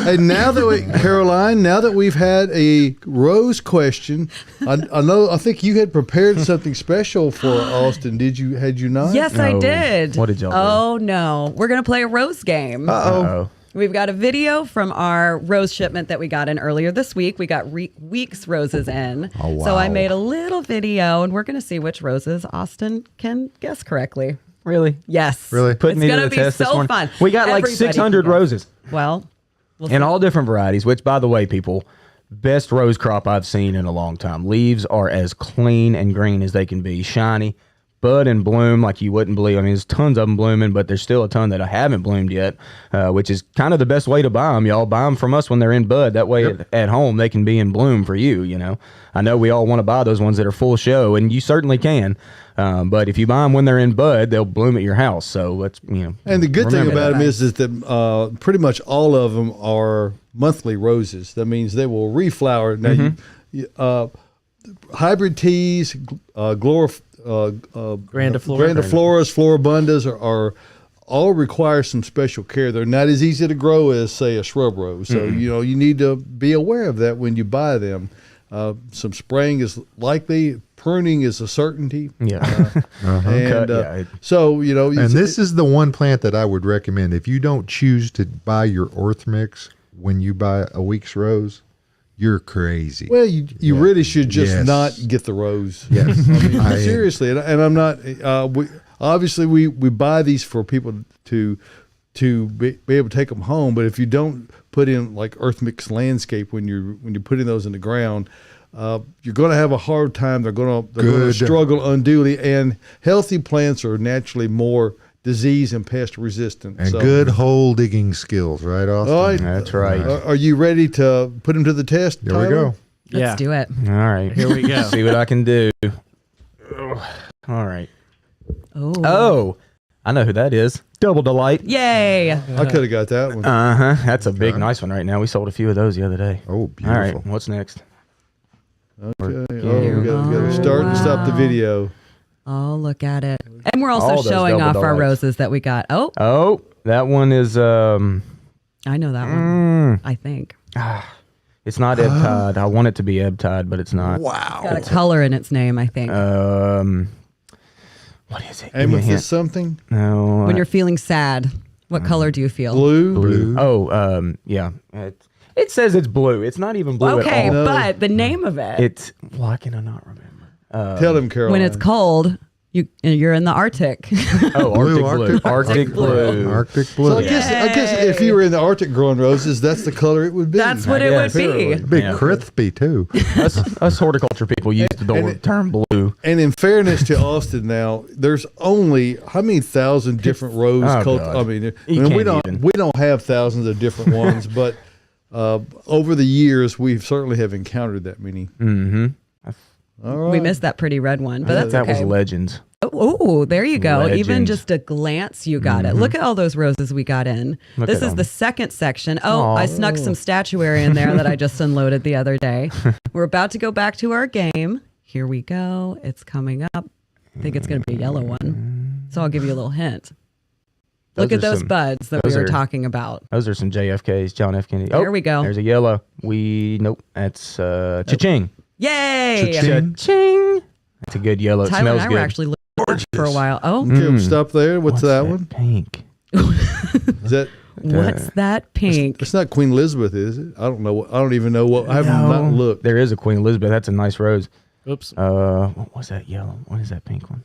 S3: And now that Caroline, now that we've had a rose question, I think you had prepared something special for Austin. Had you not?
S6: Yes, I
S5: No.
S6: did.
S5: What did y'all do?
S6: Oh, no. We're going to play a rose game.
S5: Uh-oh.
S6: We've got a video from our rose shipment that we got in earlier this week. We got week's roses in.
S2: Oh, wow.
S6: So I made a little video, and we're going to see which roses Austin can guess correctly.
S5: Really?
S6: Yes.
S2: Really?
S5: Put
S6: It's
S5: me to
S6: gonna
S5: the
S6: be
S5: test this
S6: so
S5: morning.
S6: fun.
S5: We got like
S6: Everybody
S5: 600
S6: can guess.
S5: roses.
S6: Well, we'll
S5: In
S6: see.
S5: all different varieties, which, by the way, people, best rose crop I've seen in a long time. Leaves are as clean and green as they can be, shiny, bud and bloom like you wouldn't believe. I mean, there's tons of them blooming, but there's still a ton that haven't bloomed yet, which is kind of the best way to buy them, y'all. Buy them from us when they're in bud. That way at home they can be in bloom for you, I know we all want to buy those ones that are full show, and you certainly can. But if you buy them when they're in bud, they'll bloom at your house. So let's,
S3: And the good thing
S5: remember
S3: about
S5: that.
S3: them is that pretty much all of them are monthly roses. That means they will reflower. Now, hybrid teas, grandifloras, floribundas are all require some special care. They're not as easy to grow as, say, a shrub rose. So, you need to be aware of that when you buy them. Some spraying is likely. Pruning is a certainty.
S5: Yeah.
S3: And so,
S2: And this is the one plant that I would recommend. If you don't choose to buy your earth mix when you buy a week's rose, you're crazy.
S3: well, you really should just
S2: Yes.
S3: not get the rose.
S2: Yes.
S3: Seriously, and I'm not. We buy these for people to be able to take them home. But if you don't put in like earth mix landscape when you're putting those in the ground, you're going to have a hard time. They're going to struggle unduly, and healthy plants are naturally more disease and pest resistant.
S2: And good hole digging skills, right, Austin?
S3: All right.
S5: That's right.
S3: Are you ready to put them to the test,
S2: Here
S3: Tyler?
S2: we go.
S6: Let's do it.
S5: All right.
S4: Here we go.
S5: See what I can do. All right. Oh, I know who that is. Double Delight.
S6: Yay.
S3: I could have got that one.
S5: That's a big, nice one right now. We sold a few of those the other day.
S2: Oh, beautiful.
S5: All right. What's next?
S3: Okay. We got to start and stop the video.
S6: Oh, look at it. And we're
S5: All
S6: also
S5: those
S6: showing
S5: Double
S6: off our
S5: Delights.
S6: roses that we got. Oh,
S5: Oh, that one is
S6: I know that one. I think.
S5: it's not Ebb Tide. I want it to be Ebb Tide, but it's not.
S2: Wow.
S6: Got a color in its name, I think.
S5: What is it? Give me a hint.
S3: Amethyst something?
S5: No.
S6: When you're feeling sad, what color do you feel?
S3: Blue?
S5: Oh, yeah. It says it's blue. It's not even blue
S6: Okay,
S5: at all.
S6: but the name of it.
S5: It's why can I not remember?
S3: Tell him, Caroline.
S6: When it's cold, you're in the Arctic.
S5: Oh,
S2: Blue,
S5: Arctic blue. Arctic blue.
S2: Arctic
S3: So
S2: blue.
S3: I guess if you were in the Arctic growing roses, that's the color it would be.
S6: That's what it would be.
S2: Big
S5: Yeah.
S2: crispy, too.
S5: Us horticulture people use the term blue.
S3: And in fairness to Austin, now there's only how many thousand different rose
S5: Oh,
S3: cults.
S5: God.
S3: I mean,
S5: You
S3: we
S5: can't
S3: don't
S5: even.
S3: we don't have thousands of different ones, but over the years we certainly have encountered that many.
S5: Mm-hmm.
S3: All right.
S6: We missed that pretty red one, but that's
S5: That
S6: okay.
S5: was Legends.
S6: Oh, there you go. Even
S5: Legend.
S6: just a glance, you got it. Look at all those roses we got in.
S5: Look
S6: This
S5: at
S6: is
S5: them.
S6: the second section. Oh,
S5: Aw.
S6: I snuck some statuary in there that I just unloaded the other day. We're about to go back to our game. Here we go. It's coming up. I think it's going to be a yellow one. So I'll give you a little hint. Look
S5: Those
S6: at
S5: are
S6: those
S5: some-
S6: buds that we
S5: those
S6: were
S5: are-
S6: talking about.
S5: Those are some JFKs, John F. Kennedy.
S6: There we go.
S5: There's a yellow. Nope. That's cha-ching.
S6: Yay!
S2: Cha-ching.
S5: Cha-ching. That's a good yellow. It
S6: Tyler
S5: smells
S6: and I
S5: good.
S6: were actually looking at that for a while. Oh,
S3: Okay, stop there. What's that one?
S5: Pink.
S3: Is that?
S6: what's that pink?
S3: It's not Queen Elizabeth, is it? I don't know. I don't even know what. I have not looked.
S5: There is a Queen Elizabeth. That's a nice rose.
S4: Oops.
S5: What was that yellow? What is that pink one?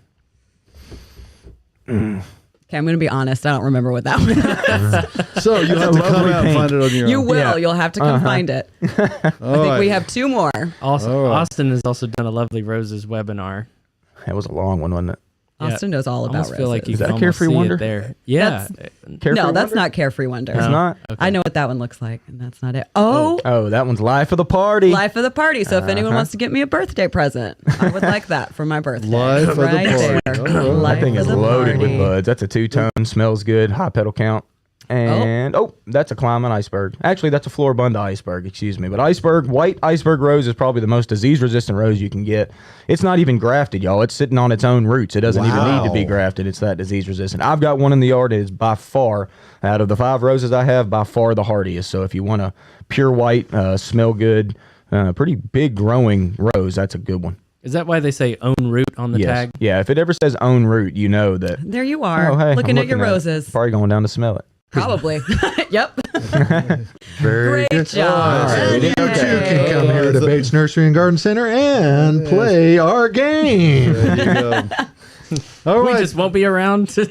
S6: Okay, I'm going to be honest. I don't remember what that one is.
S3: So you'll have to come
S5: lovely
S3: out and
S5: pink.
S3: find it on your
S6: You
S3: own.
S6: will.
S5: Yeah.
S6: You'll have to come find it. I think
S3: right.
S6: we have two more.
S4: Also,
S3: All right.
S4: Austin has also done a lovely roses webinar.
S5: That was a long one, wasn't it?
S6: Austin knows all
S4: I
S6: about
S4: almost
S6: roses.
S4: feel like you
S5: Is that
S4: can almost
S5: Carefree
S4: see
S5: Wonder?
S4: it there. Yeah.
S5: Carefree
S6: No, that's
S5: Wonder?
S6: not Carefree Wonder.
S5: It's not.
S4: Okay.
S6: I know what that one looks like, and that's not it. Oh,
S5: Oh, that one's Life of the Party.
S6: Life of the Party. So if anyone wants to get me a birthday present, I would like that for my birthday.
S3: Life of the
S6: right
S3: Party.
S6: there.
S3: All right.
S6: Life
S5: That thing
S6: of
S5: is
S6: the
S5: loaded
S6: Party.
S5: with buds. That's a two-tone, smells good, high petal count. And, that's a climbing iceberg. Actually, that's a floribunda iceberg, excuse me. But white iceberg rose is probably the most disease-resistant rose you can get. It's not even grafted, y'all. It's sitting on its own roots. It doesn't even need to be grafted. It's that disease-resistant. I've got one in the yard that is by far, out of the 5 roses I have, by far the hardiest. So if you want a pure white, smell good, pretty big growing rose, that's a good one.
S4: Is that why they say own root on the
S5: Yes.
S4: tag?
S5: Yeah, if it ever says own root, you know that.
S6: There you are,
S5: Oh, hey,
S6: looking
S5: I'm
S6: at your
S5: looking
S6: roses.
S5: Probably going down to smell it.
S6: Probably. Yep.
S2: Very
S6: Great
S2: good.
S6: job.
S2: So you
S6: Yay.
S2: can come here to Bates Nursery and Garden Center and play our game.
S3: There you go. All
S4: We
S3: right.
S4: just won't be around to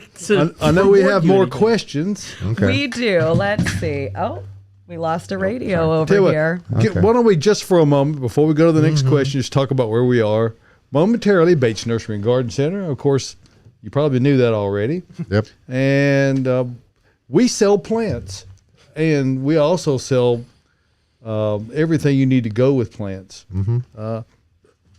S3: I know we
S4: reward
S3: have
S4: you
S3: more
S4: anything.
S3: questions.
S2: Okay.
S6: We do. Let's see. Oh, we lost a radio over
S3: Tell you
S6: here.
S3: what,
S2: Okay.
S3: why don't we just for a moment, before we go to the next question, just talk about where we are. Momentarily, Bates Nursery and Garden Center. Of course, you probably knew that already.
S2: Yep.
S3: And we sell plants. And we also sell everything you need to go with plants.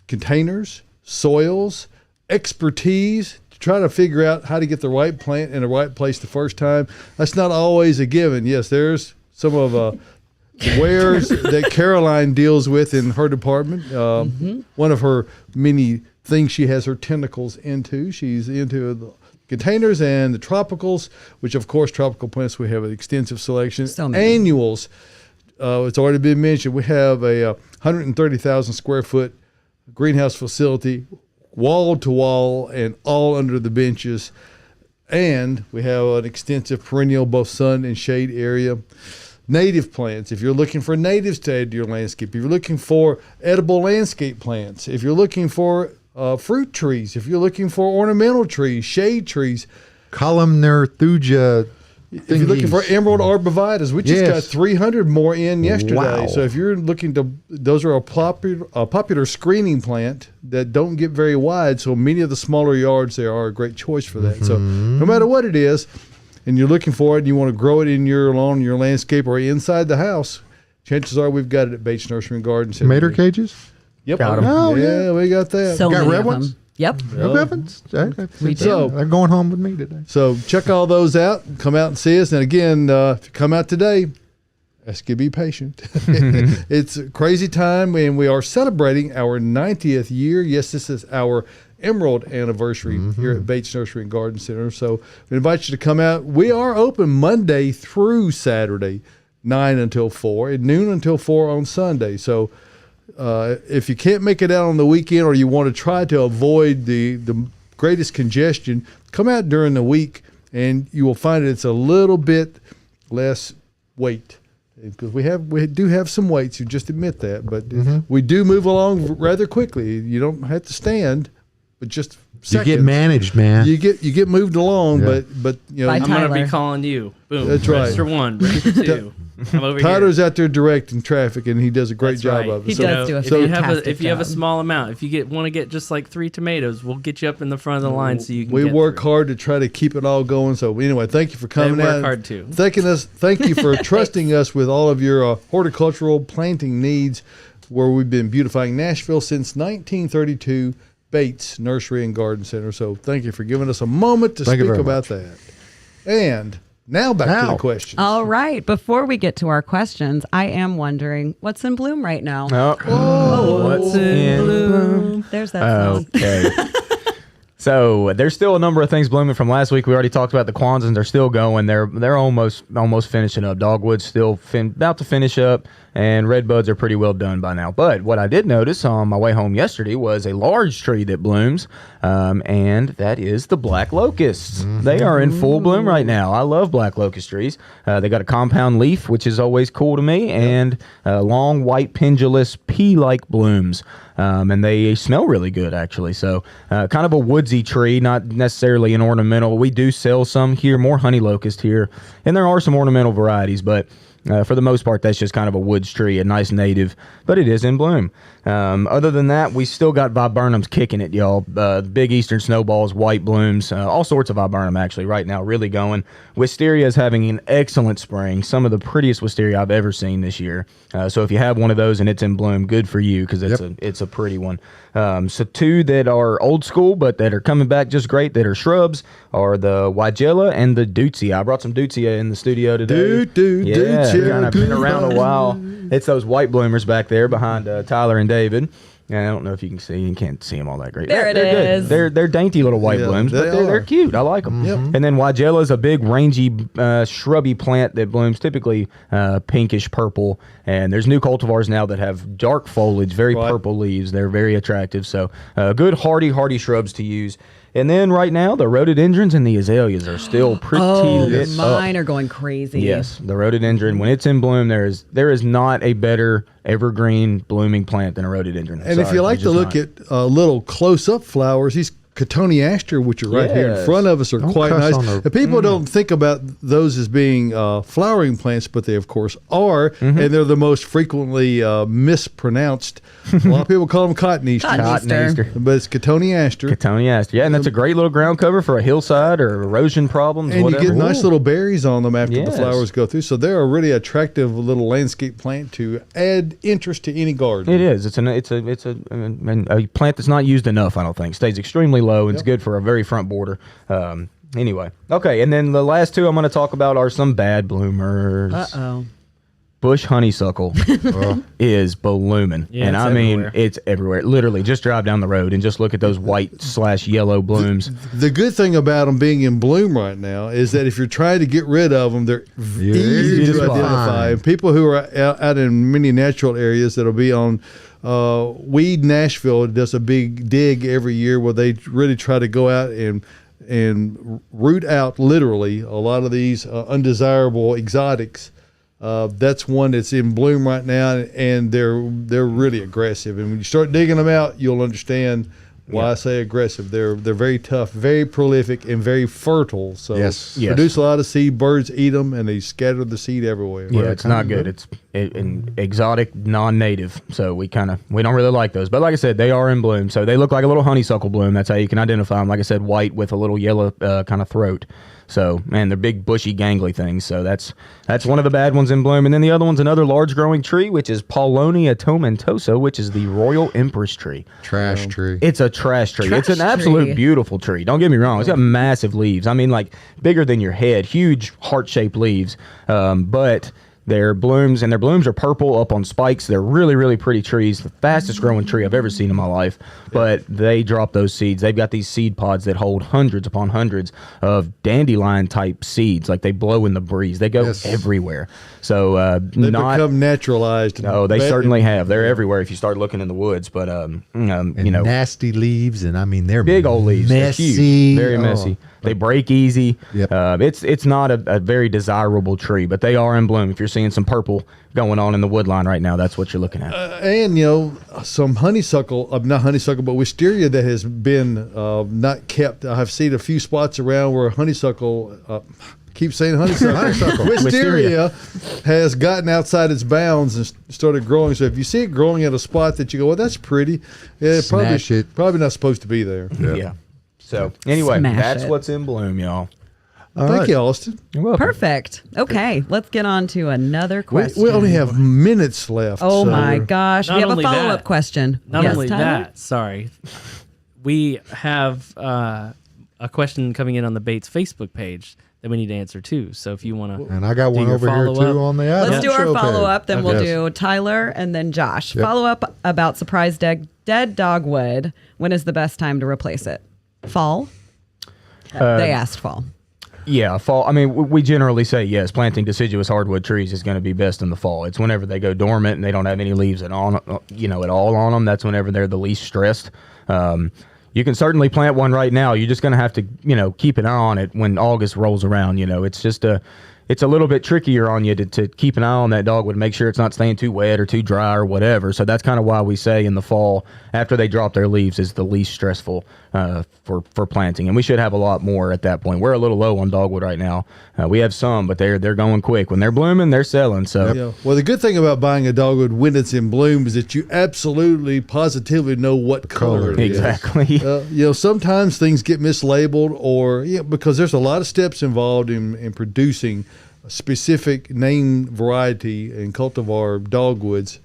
S3: Containers, soils, expertise to try to figure out how to get the right plant in the right place the first time. That's not always a given. Yes, there's some of the wares that Caroline deals with in her department. One of her many things she has her tentacles into. She's into the containers and the tropicals, which of course tropical plants we have an extensive selection.
S6: So many.
S3: Annuals, it's already been mentioned. We have a 130,000 square foot greenhouse facility, wall to wall and all under the benches. And we have an extensive perennial, both sun and shade area. Native plants, if you're looking for natives to add to your landscape, if you're looking for edible landscape plants, if you're looking for fruit trees, if you're looking for ornamental trees, shade trees,
S2: Columnar thuja
S3: if you're looking for emerald arborvitaes, we just got 300 more in yesterday.
S2: Wow.
S3: So if you're looking to, those are a popular screening plant that don't get very wide. So many of the smaller yards, they are a great choice for that. So no matter what it is, and you're looking for it and you want to grow it in your lawn, your landscape, or inside the house, chances are we've got it at Bates Nursery and Garden Center.
S2: Tomato cages?
S3: Yep.
S5: Got 'em.
S2: Oh,
S3: yeah, we got that.
S6: So
S2: Got
S6: many
S2: red
S6: of
S2: ones?
S6: them. Yep.
S2: We
S3: do.
S2: They're going home with me today.
S3: So check all those out. Come out and see us. And again, if you come out today, ask you to be patient. It's a crazy time, and we are celebrating our 90th year. Yes, this is our Emerald anniversary here at Bates Nursery and Garden Center. So we invite you to come out. We are open Monday through Saturday, 9 until 4, and noon until 4 on Sunday. So if you can't make it out on the weekend, or you want to try to avoid the greatest congestion, come out during the week, and you will find it's a little bit less wait. Because we do have some waits, you just admit that, but we do move along rather quickly. You don't have to stand, but just seconds.
S2: You get managed, man.
S3: You get moved along, but you know.
S6: Bye,
S4: I'm going to
S6: Tyler.
S4: be calling you. Boom.
S3: That's right.
S4: Register 1, register 2. I'm over
S3: Tyler's
S4: here.
S3: out there directing traffic, and he does a great
S4: That's
S3: job
S4: right.
S3: of it.
S6: He
S3: So-
S6: does do a
S4: if you have
S6: fantastic
S4: if you have a
S6: job.
S4: small amount, if you want to get just like 3 tomatoes, we'll get you up in the front of the line so you can.
S3: We
S4: get
S3: work
S4: through.
S3: hard to try to keep it all going. So anyway, thank you for coming
S4: work
S3: out.
S4: hard too.
S3: Thank you for trusting us with all of your horticultural planting needs, where we've been beautifying Nashville since 1932. Bates Nursery and Garden Center. So thank you for giving us a moment to
S2: Thank you
S3: speak
S2: very
S3: about that. And now back to the questions.
S6: All right. Before we get to our questions, I am wondering what's in bloom right now.
S5: What's in bloom?
S6: There's that song.
S5: Okay. So there's still a number of things blooming from last week. We already talked about the Kwanzans. They're still going. They're almost finishing up. Dogwood's still about to finish up, and redbuds are pretty well done by now. But what I did notice on my way home yesterday was a large tree that blooms, and that is the black locusts. They are in full bloom right now. I love black locust trees. They got a compound leaf, which is always cool to me, and long white pendulous pea-like blooms. And they smell really good, actually. So kind of a woodsy tree, not necessarily an ornamental. We do sell some here, more honey locust here, and there are some ornamental varieties, but for the most part, that's just kind of a woods tree, a nice native, but it is in bloom. Other than that, we still got viburnums kicking it, y'all. Big eastern snowballs, white blooms, all sorts of viburnum actually right now, really going. Wisteria is having an excellent spring, some of the prettiest wisteria I've ever seen this year. So if you have one of those and it's in bloom, good for you, because it's a pretty one. So 2 that are old school but that are coming back just great, that are shrubs, are the Weigela and the Deutzia. I brought some Deutzia in the studio today.
S3: Deutzia,
S5: kind of been around a while. It's those white bloomers back there behind Tyler and David. And I don't know if you can see. You can't see them all that great.
S6: There
S5: They're
S6: it
S5: good.
S6: is.
S5: They're dainty little white blooms, but they're cute. I like them. And then Weigela is a big, rangy, shrubby plant that blooms typically pinkish purple. And there's new cultivars now that have dark foliage, very purple leaves. They're very attractive. So good, hardy shrubs to use. And then right now, the rhododendrons and the azaleas are still pretty lit
S6: Mine
S5: up.
S6: are going crazy.
S5: Yes, the rhododendron, when it's in bloom, there is not a better evergreen blooming plant than a rhododendron.
S3: And if you like to look at little close-up flowers, these Petunias, which are right here in front of us, are quite
S2: cuss
S3: nice.
S2: on the-
S3: And people don't think about those as being flowering plants, but they, of course, are. And they're the most frequently mispronounced. A lot of people call them cotton Easter.
S6: Cotton Easter.
S3: But it's Petunias.
S5: Petunias, yeah, and that's a great little ground cover for a hillside or erosion problems,
S3: And
S5: whatever.
S3: you get nice little berries on them after the
S5: Yes.
S3: flowers go through. So they're a really attractive little landscape plant to add interest to any garden.
S5: It is. It's a plant that's not used enough. I don't think stays extremely low. And it's good for a very front border. Anyway, okay, and then the last 2 I'm going to talk about are some bad bloomers.
S6: Uh-oh.
S5: Bush honeysuckle is blooming,
S4: Yeah,
S5: and
S4: it's
S5: I mean
S4: everywhere.
S5: it's everywhere. Literally, just drive down the road and just look at those white/yellow blooms.
S3: The good thing about them being in bloom right now is that if you're trying to get rid of them, they're easy
S5: just
S3: to identify.
S2: fine.
S3: People who are out in many natural areas that'll be on Weed Nashville does a big dig every year where they really try to go out and root out literally a lot of these undesirable exotics. That's one that's in bloom right now, and they're really aggressive. And when you start digging them out, you'll understand Why I say aggressive? They're very tough, very prolific, and very fertile. So
S2: Yes.
S3: produce a lot of seed. Birds eat them, and they scatter the seed everywhere.
S5: Yeah, it's not good. It's an exotic, non-native, so we don't really like those. But like I said, they are in bloom, so they look like a little honeysuckle bloom. That's how you can identify them. Like I said, white with a little yellow kind of throat. So, man, they're big, bushy, gangly things. So that's one of the bad ones in bloom. And then the other one's another large growing tree, which is Paulonia tomentosa, which is the Royal Empress tree.
S2: Trash tree.
S5: It's a trash tree. It's an
S6: Trash
S5: absolute
S6: tree.
S5: beautiful tree. Don't get me wrong. It's got massive leaves. I mean, like bigger than your head, huge heart-shaped leaves. But their blooms are purple up on spikes. They're really, really pretty trees. The fastest growing tree I've ever seen in my life. But they drop those seeds. They've got these seed pods that hold hundreds upon hundreds of dandelion type seeds. Like they blow in the breeze. They go everywhere. So
S3: They become naturalized.
S5: No, they certainly have. They're everywhere if you start looking in the woods. But
S2: nasty leaves, and I mean they're
S5: big old leaves. They're
S2: messy,
S5: huge, very messy. They break easy.
S2: Yep.
S5: It's not a very desirable tree, but they are in bloom. If you're seeing some purple going on in the wood line right now, that's what you're looking at.
S3: And some honeysuckle, not honeysuckle, but wisteria that has been not kept. I've seen a few spots around where honeysuckle. Keep saying honeysuckle. Wisteria has gotten outside its bounds and started growing. So if you see it growing at a spot that you go, well, that's pretty. Yeah,
S2: Smash it.
S3: Probably not supposed to be there.
S5: Yeah. So anyway,
S6: Smash
S5: that's
S6: it.
S5: what's in bloom, y'all.
S3: Thank you, Austin.
S5: You're welcome.
S6: Perfect. Okay, let's get on to another question.
S3: We only have minutes left.
S6: Oh
S3: so-
S6: my gosh,
S4: Not
S6: we have a
S4: only
S6: follow-up
S4: that-
S6: question.
S4: Not
S6: Yes,
S4: only
S6: Tyler?
S4: that, sorry. We have a question coming in on the Bates Facebook page that we need to answer too. So if you want to,
S2: And I got one
S4: your
S2: over here
S4: follow-up.
S2: too on the
S6: Let's
S2: Adam
S6: do our
S2: show page.
S6: follow-up, then we'll
S2: Yes.
S6: do Tyler and then Josh.
S2: Yep.
S6: Follow-up about surprise dead dogwood. When is the best time to replace it? Fall? They asked fall.
S5: Yeah, fall. I mean, we generally say yes. Planting deciduous hardwood trees is going to be best in the fall. It's whenever they go dormant and they don't have any leaves at all on them. That's whenever they're the least stressed. You can certainly plant one right now. You're just going to have to, keep an eye on it when August rolls around. It's just it's a little bit trickier on you to keep an eye on that dogwood, make sure it's not staying too wet or too dry or whatever. So that's kind of why we say in the fall, after they drop their leaves, is the least stressful for planting. And we should have a lot more at that point. We're a little low on dogwood right now. We have some, but they're going quick. When they're blooming, they're selling. So
S3: Yeah. Well, the good thing about buying a dogwood when it's in bloom is that you absolutely, positively know what color it is.
S5: exactly.
S3: Sometimes things get mislabeled or because there's a lot of steps involved in producing a specific name variety and cultivar dogwoods,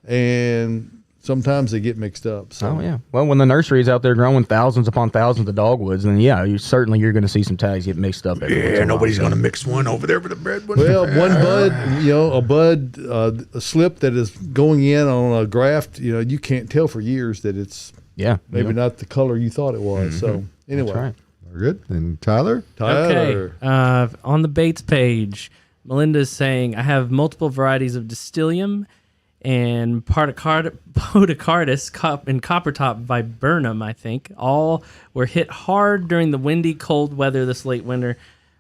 S3: and sometimes they get mixed up. So.
S5: Oh yeah. Well, when the nursery is out there growing thousands upon thousands of dogwoods, then you're going to see some tags get mixed up.
S2: Nobody's going to mix one over there with a red one.
S3: Well, one bud, a bud, a slip that is going in on a graft, you can't tell for years that it's maybe not the color you thought it was. So anyway,
S5: That's right.
S2: Good. And Tyler?
S3: Tyler.
S4: Okay. On the Bates page, Melinda's saying, I have multiple varieties of Distillium and Podocardus and Coppertop viburnum, I think. All were hit hard during the windy, cold weather this late winter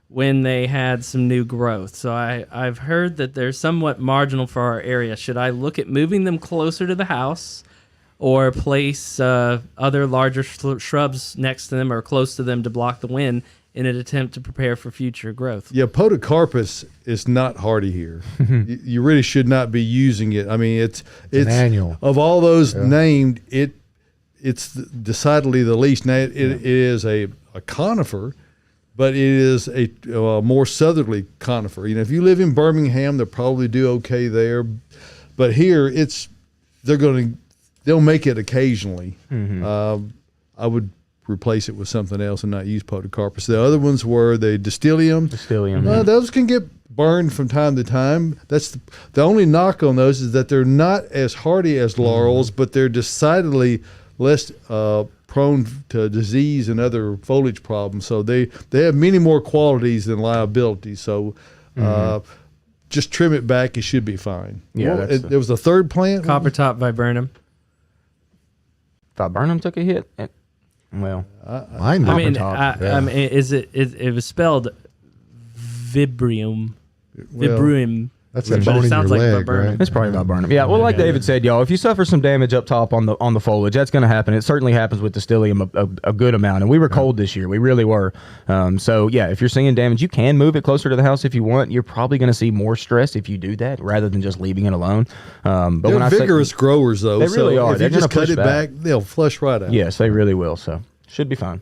S4: when they had some new growth. So I've heard that they're somewhat marginal for our area. Should I look at moving them closer to the house or place other larger shrubs next to them or close to them to block the wind in an attempt to prepare for future growth?
S3: Yeah, Podocarpus is not hardy here. You really should not be using it. I mean, it's
S2: an annual.
S3: Of all those named, it's decidedly the least. Now, it is a conifer, but it is a more southerly conifer. If you live in Birmingham, they'll probably do okay there. But here, they'll make it occasionally. I would replace it with something else and not use Podocarpus. The other ones were the Distillium. Those can get burned from time to time. That's the only knock on those is that they're not as hardy as laurels, but they're decidedly less prone to disease and other foliage problems. So they have many more qualities than liabilities. So just trim it back. It should be fine.
S5: Yeah,
S3: there was a third plant.
S4: Coppertop viburnum.
S5: Viburnum took a hit. Well,
S2: Mine.
S4: I mean,
S5: Coppertop,
S4: it was spelled Vibrium.
S3: Well,
S4: Vibrium.
S2: That's that
S4: But
S2: bone
S4: it
S2: in your
S4: sounds like
S2: leg,
S4: burning.
S2: right?
S5: It's probably about burning. Yeah, well, like David said, y'all, if you suffer some damage up top on the foliage, that's going to happen. It certainly happens with Distilleum a good amount, and we were cold this year. We really were. So yeah, if you're seeing damage, you can move it closer to the house if you want. You're probably going to see more stress if you do that rather than just leaving it alone. But
S3: They're
S5: when I
S3: vigorous growers, though.
S5: They really are.
S3: If
S5: They're
S3: you just
S5: gonna
S3: cut it
S5: push
S3: back, they'll flush right out.
S5: yes, they really will. So should be fine.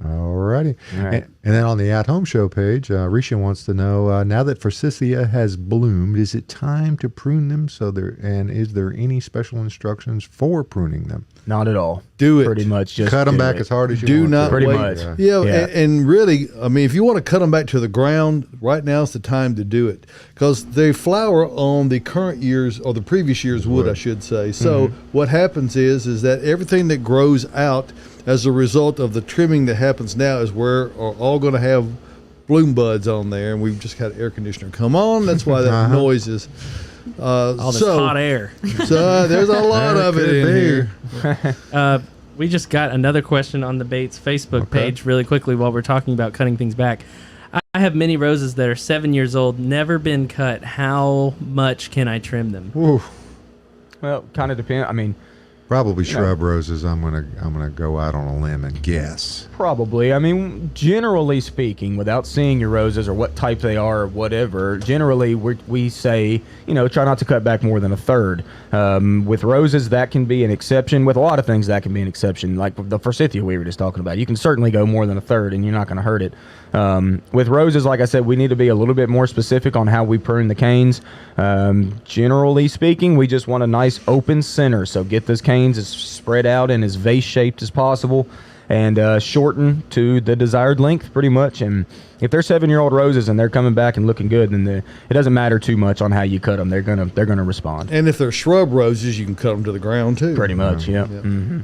S2: Alrighty.
S5: All right.
S2: And then on the at-home show page, Risha wants to know, now that forsythia has bloomed, is it time to prune them? And is there any special instructions for pruning them?
S5: Not at all.
S3: Do it.
S5: Pretty much. Just
S2: Cut them
S5: do
S2: back
S5: it.
S2: as hard as you
S3: Do
S2: want
S3: not
S2: to.
S5: Pretty
S3: wait.
S5: much.
S3: Yeah,
S5: Yeah.
S3: And really, I mean, if you want to cut them back to the ground, right now is the time to do it because they flower on the current year's or the previous year's wood, I should say. So what happens is that everything that grows out as a result of the trimming that happens now is where are all going to have bloom buds on there, and we've just had air conditioner come on. That's why that noise is.
S4: All this hot air.
S3: So there's a lot of it in here.
S4: We just got another question on the Bates Facebook page really quickly while we're talking about cutting things back. I have many roses that are 7 years old, never been cut. How much can I trim them?
S2: Ooh,
S5: Well, kind of depends. I mean,
S2: probably shrub roses. I'm gonna go out on a limb and guess.
S5: probably. I mean, generally speaking, without seeing your roses or what type they are or whatever, generally we say, try not to cut back more than a third. With roses, that can be an exception. With a lot of things, that can be an exception. Like the forsythia we were just talking about. You can certainly go more than a third, and you're not going to hurt it. With roses, like I said, we need to be a little bit more specific on how we prune the canes. Generally speaking, we just want a nice open center. So get those canes as spread out and as vase-shaped as possible, and shorten to the desired length pretty much. And if they're 7-year-old roses and they're coming back and looking good, then it doesn't matter too much on how you cut them. They're gonna respond.
S3: And if they're shrub roses, you can cut them to the ground too.
S5: Pretty much, yeah.
S3: Mm-hmm.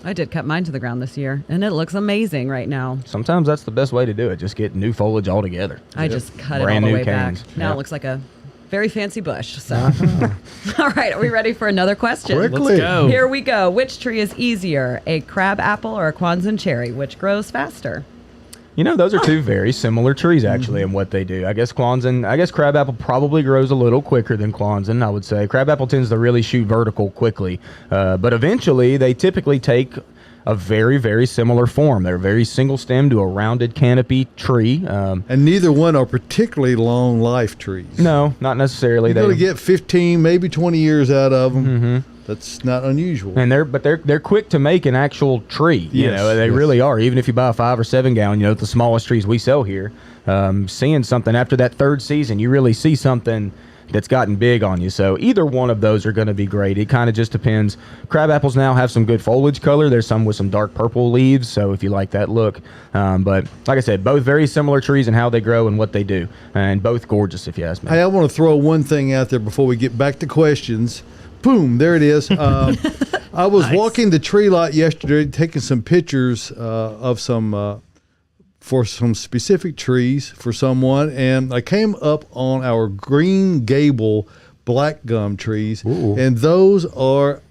S6: I did cut mine to the ground this year, and it looks amazing right now.
S5: Sometimes that's the best way to do it. Just get new foliage altogether.
S6: I just cut it all
S5: Brand
S6: the
S5: new
S6: way
S5: canes.
S6: back. Now
S5: Yep.
S6: it looks like a very fancy bush. So, all right, are we ready for another question?
S2: Quickly.
S4: Let's go.
S6: Here we go. Which tree is easier, a crab apple or a Kwanzan cherry? Which grows faster?
S5: Those are two very similar trees actually in what they do. I guess crabapple probably grows a little quicker than Kwanzan, I would say. Crabapple tends to really shoot vertical quickly, but eventually they typically take a very, very similar form. They're very single stem to a rounded canopy tree.
S3: And neither one are particularly long life trees.
S5: No, not necessarily.
S3: You're going to get 15, maybe 20 years out of them. That's not unusual.
S5: And they're quick to make an actual tree. They really are. Even if you buy a 5 or 7 gallon, the smallest trees we sell here, seeing something after that third season, you really see something that's gotten big on you. So either one of those are going to be great. It kind of just depends. Crab apples now have some good foliage color. There's some with some dark purple leaves, so if you like that look. But like I said, both very similar trees in how they grow and what they do, and both gorgeous if you ask me.
S3: Hey, I want to throw one thing out there before we get back to questions. Boom, there it is. I was walking the tree lot yesterday, taking some pictures of some for some specific trees for someone, and I came up on our Green Gable black gum trees.
S2: Ooh.
S3: And those are,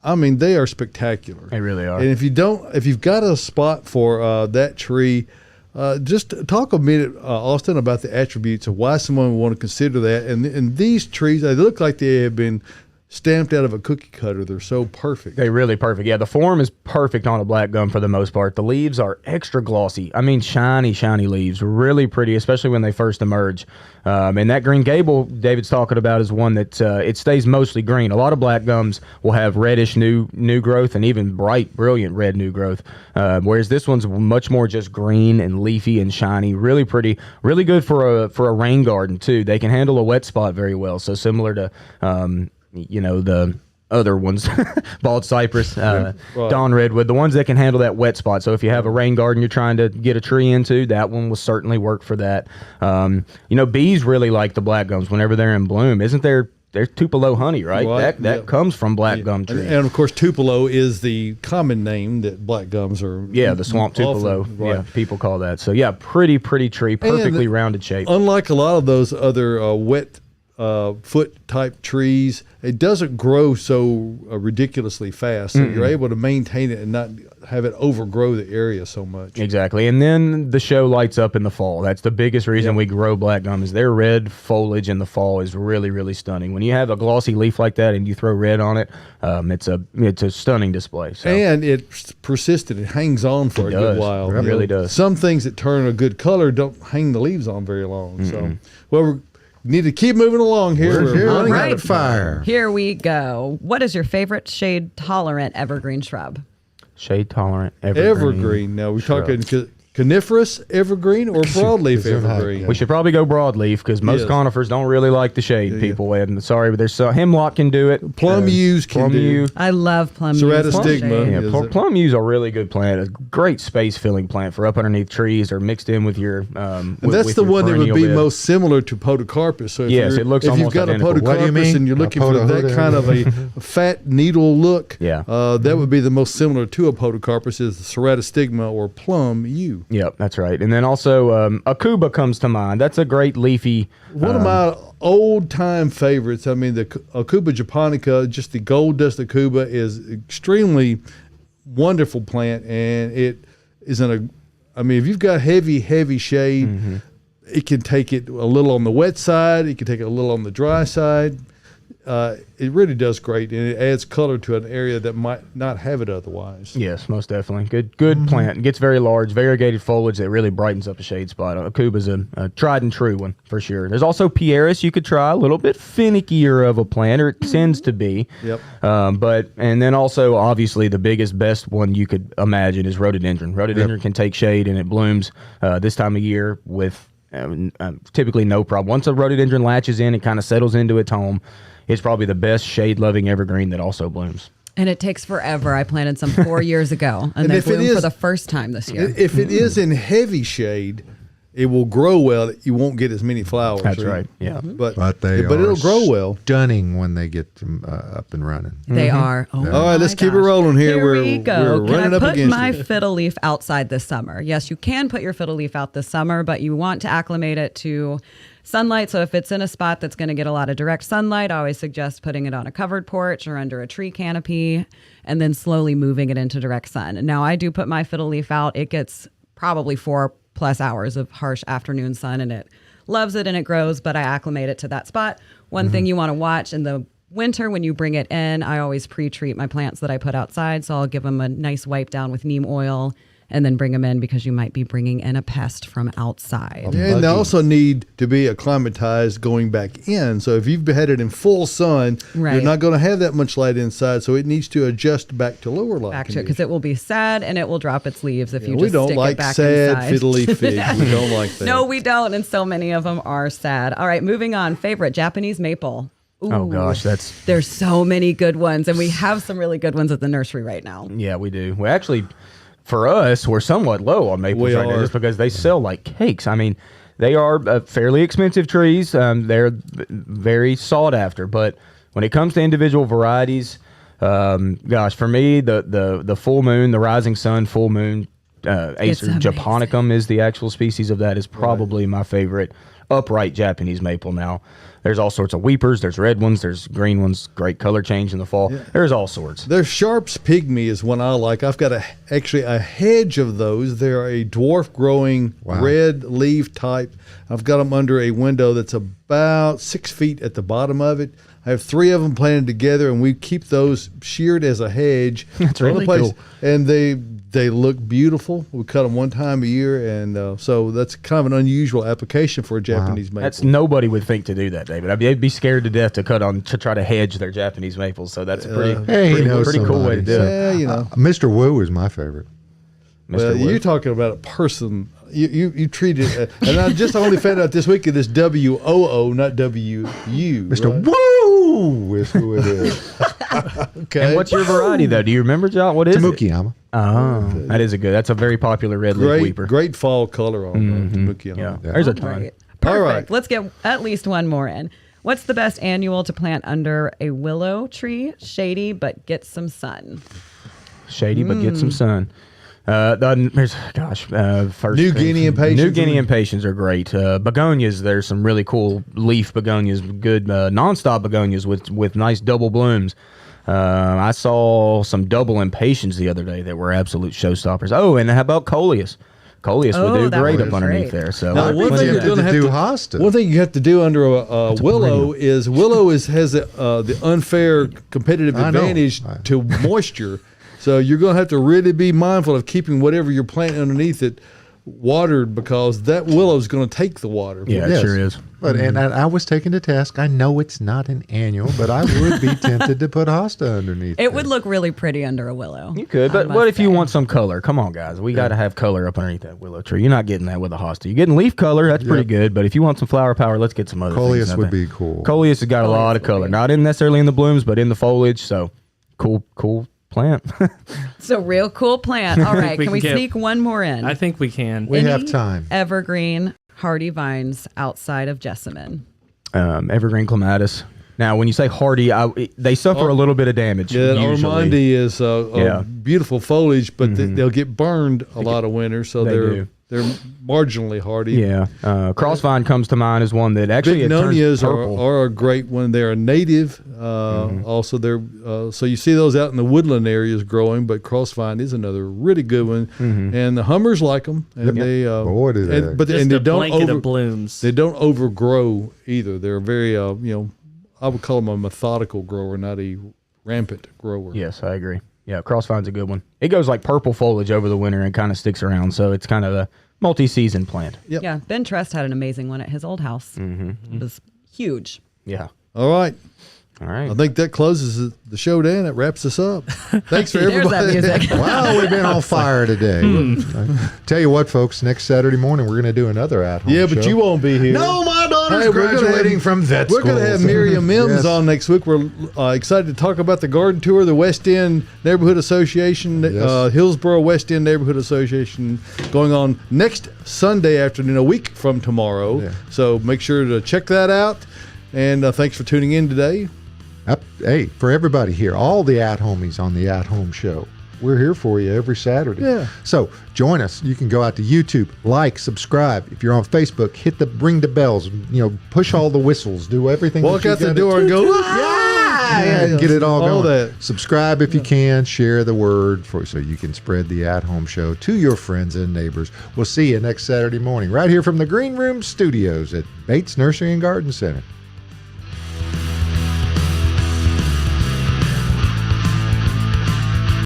S3: they are spectacular.
S5: They really are.
S3: And if you've got a spot for that tree, just talk a minute, Austin, about the attributes of why someone would want to consider that. And these trees, they look like they have been stamped out of a cookie cutter. They're so perfect.
S5: They're really perfect. Yeah, the form is perfect on a black gum for the most part. The leaves are extra glossy. Shiny, shiny leaves. Really pretty, especially when they first emerge. And that Green Gable David's talking about is one that it stays mostly green. A lot of black gums will have reddish new growth and even bright, brilliant red new growth. Whereas this one's much more just green and leafy and shiny. Really pretty. Really good for a rain garden too. They can handle a wet spot very well. So similar to the other ones, bald cypress, dawn redwood, the ones that can handle that wet spot. So if you have a rain garden you're trying to get a tree into, that one will certainly work for that. Bees really like the black gums whenever they're in bloom. Isn't there? There's Tupelo honey, right? That comes from black gum trees.
S3: And of course, Tupelo is the common name that black gums are.
S5: Yeah, the swamp Tupelo.
S3: Often, right.
S5: Yeah, people call that. So yeah, pretty tree, perfectly rounded shape.
S3: Unlike a lot of those other wet foot type trees. It doesn't grow so ridiculously fast, so you're able to maintain it and not have it overgrow the area so much.
S5: Exactly. And then the show lights up in the fall. That's the biggest reason we grow black gum is their red foliage in the fall is really, really stunning. When you have a glossy leaf like that and you throw red on it, it's a stunning display. So.
S3: And it's persistent. It hangs on for a good while.
S5: It really does.
S3: Some things that turn a good color don't hang the leaves on very long. So, we need to keep moving along here.
S2: We're running
S6: Right.
S2: out of fire.
S6: Here we go. What is your favorite shade-tolerant evergreen shrub?
S5: Shade tolerant evergreen.
S3: Now we're talking coniferous evergreen or broadleaf evergreen.
S5: We should probably go broadleaf because most conifers don't really like the shade. People, and sorry, but there's hemlock can do it.
S3: Plum yews can do.
S6: I love plum yews.
S3: Ceratostigma.
S5: Yeah, plum yews are a really good plant. A great space filling plant for up underneath trees or mixed in with your.
S3: And that's the one that would be most similar to podocarpus. So if
S5: it looks
S3: if
S5: almost
S3: you've got
S5: identical.
S3: a podocarpus and you're looking for that kind of a fat needle look, that would be the most similar to a podocarpus is the ceratostigma or plum yew.
S5: Yep, that's right. And then also Akuba comes to mind. That's a great leafy.
S3: One of my old-time favorites, I mean, the Akuba japonica, just the gold dust Akuba is extremely wonderful plant, and it is if you've got heavy shade, it can take it a little on the wet side, it can take it a little on the dry side. It really does great, and it adds color to an area that might not have it otherwise.
S5: Yes, most definitely. Good plant. It gets very large, variegated foliage that really brightens up a shade spot. Akuba's a tried and true one for sure. There's also Pieris you could try, a little bit finickier of a plant, or it tends to be.
S3: Yep.
S5: And then also, obviously, the biggest, best one you could imagine is rhododendron. Rhododendron can take shade, and it blooms this time of year with typically no problem. Once a rhododendron latches in, it kind of settles into its home. It's probably the best shade-loving evergreen that also blooms.
S6: And it takes forever. I planted some 4 years ago, and they bloomed for the first time this year.
S3: If it is in heavy shade, it will grow well. You won't get as many flowers.
S5: That's right. Yeah,
S3: but
S2: it'll
S3: grow well.
S2: Stunning when they get up and running.
S6: They are. Oh,
S3: all right, let's keep it rolling here.
S6: Here we go.
S3: We're
S6: Can
S3: running
S6: I
S3: up
S6: put
S3: against
S6: my
S3: it.
S6: fiddle leaf outside this summer? Yes, you can put your fiddle leaf out this summer, but you want to acclimate it to sunlight. So if it's in a spot that's going to get a lot of direct sunlight, I always suggest putting it on a covered porch or under a tree canopy and then slowly moving it into direct sun. Now, I do put my fiddle leaf out. It gets probably 4+ hours of harsh afternoon sun, and it loves it and it grows, but I acclimate it to that spot. One thing you want to watch in the winter when you bring it in, I always pre-treat my plants that I put outside. So I'll give them a nice wipe down with neem oil and then bring them in because you might be bringing in a pest from outside.
S3: And they also need to be acclimatized going back in. So if you've had it in full sun, you're not going to have that much light inside. So it needs to adjust back to lower light.
S6: Back to it because it will be sad and it will drop its leaves if you
S3: we
S6: just
S3: don't
S6: stick
S3: like
S6: it back
S3: sad
S6: inside.
S3: fiddly figs. We don't like that.
S6: No, we don't. And so many of them are sad. All right, moving on. Favorite Japanese maple. Ooh,
S5: oh gosh, there's
S6: so many good ones, and we have some really good ones at the nursery right now.
S5: Yeah, we do. We actually, for us, we're somewhat low on maples right now just because they sell like cakes. I mean, they are fairly expensive trees. They're very sought after, but when it comes to individual varieties, gosh, for me, the full moon, the rising sun, full moon, Acer japonicum is the actual species of that, is probably my favorite upright Japanese maple. Now, there's all sorts of weepers. There's red ones. There's green ones. Great color change in the fall. Yeah. There's all sorts.
S3: There's Sharp's Pygmy is one I like. I've got actually a hedge of those. They're a dwarf growing red leaf type. I've got them under a window that's about 6 feet at the bottom of it. I have 3 of them planted together, and we keep those sheared as a hedge.
S5: That's really cool.
S3: And they look beautiful. We cut them one time a year, and so that's kind of an unusual application for a Japanese maple.
S5: That's nobody would think to do that, David. I mean, they'd be scared to death to try to hedge their Japanese maples. So that's a pretty cool way to do it.
S3: Yeah, you know,
S2: Mr. Wu is my favorite.
S3: Well, you're talking about a person. You treat it, and I just only found out this week it is WOO, not WU.
S2: Mr. Right? Woo is who it is.
S3: Okay.
S5: And what's your variety though? Do you remember, John? What is
S2: Tamukiyama.
S5: it? Oh, that is that's a very popular red leaf weeper.
S3: Great fall color on Tamukiyama.
S5: Yeah, there's a ton.
S6: Perfect.
S3: All right.
S6: Let's get at least one more in. What's the best annual to plant under a willow tree? Shady, but get some sun.
S5: Shady, but get some sun. First
S3: New Guinea impatiens.
S5: New Guinea impatiens are great. Begonias, there's some really cool leaf begonias, good nonstop begonias with nice double blooms. I saw some double impatiens the other day that were absolute showstoppers. Oh, and how about coleus? Coleus would do great up underneath there. So
S3: now, one thing you're going to have to hosta. One thing you have to do under a willow has the unfair competitive advantage to moisture. So you're going to have to really be mindful of keeping whatever you're planting underneath it watered, because that willow is going to take the water.
S5: Yeah, it sure is.
S2: But and I was taken to task. I know it's not an annual, but I would be tempted to put hosta underneath.
S6: It would look really pretty under a willow.
S5: You could, but what if you want some color? Come on, guys. We got to have color up underneath that willow tree. You're not getting that with a hosta. You're getting leaf color. That's pretty good. But if you want some flower power, let's get some other
S2: Coleus
S5: things.
S2: would be cool.
S5: Coleus has got a lot of color. Not necessarily in the blooms, but in the foliage. So cool plant.
S6: So real cool plant. All right, can we sneak one more in?
S4: I think we can.
S2: We have time.
S6: Evergreen hardy vines outside of jessamine.
S5: Evergreen clematis. Now, when you say hardy, they suffer a little bit of damage.
S3: Yeah, Ormonde is beautiful foliage, but they'll get burned a lot of winter, so they're marginally hardy.
S5: Yeah, crossvine comes to mind as one that actually
S3: Petunias are a great one. They're a native. Also, they're so you see those out in the woodland areas growing, but crossvine is another really good one. And the hummers like them, and they they don't
S4: blooms.
S3: They don't overgrow either. They're very I would call them a methodical grower, not a rampant grower.
S5: Yes, I agree. Yeah, crossvine's a good one. It goes like purple foliage over the winter and kind of sticks around, so it's kind of a multi-season plant.
S3: Yep.
S6: Yeah, Ben Trest had an amazing one at his old house. It was huge.
S5: Yeah.
S3: All right.
S5: I
S3: think that closes the show down. That wraps us up. Thanks for everybody.
S6: There's that music.
S2: Wow, we've been on fire today. Tell you what, folks, next Saturday morning we're going to do another at-home show.
S3: Yeah, but you won't be here.
S2: No, my daughter's graduating from vet school.
S3: We're going to have Miriam Mims on next week. We're excited to talk about the garden tour of the West End Neighborhood Association, Hillsborough West End Neighborhood Association, going on next Sunday afternoon, a week from tomorrow. Yeah. So make sure to check that out. And thanks for tuning in today.
S2: Hey, for everybody here, all the at-homies on the At-Home Show, we're here for you every Saturday.
S3: Yeah.
S2: So join us. You can go out to YouTube, like, subscribe. If you're on Facebook, ring the bells. Push all the whistles. Do everything.
S3: Walk out the door and go.
S2: And get it all going.
S3: That.
S2: Subscribe if you can. Share the word so you can spread the At-Home Show to your friends and neighbors. We'll see you next Saturday morning right here from the Green Room Studios at Bates Nursery and Garden Center.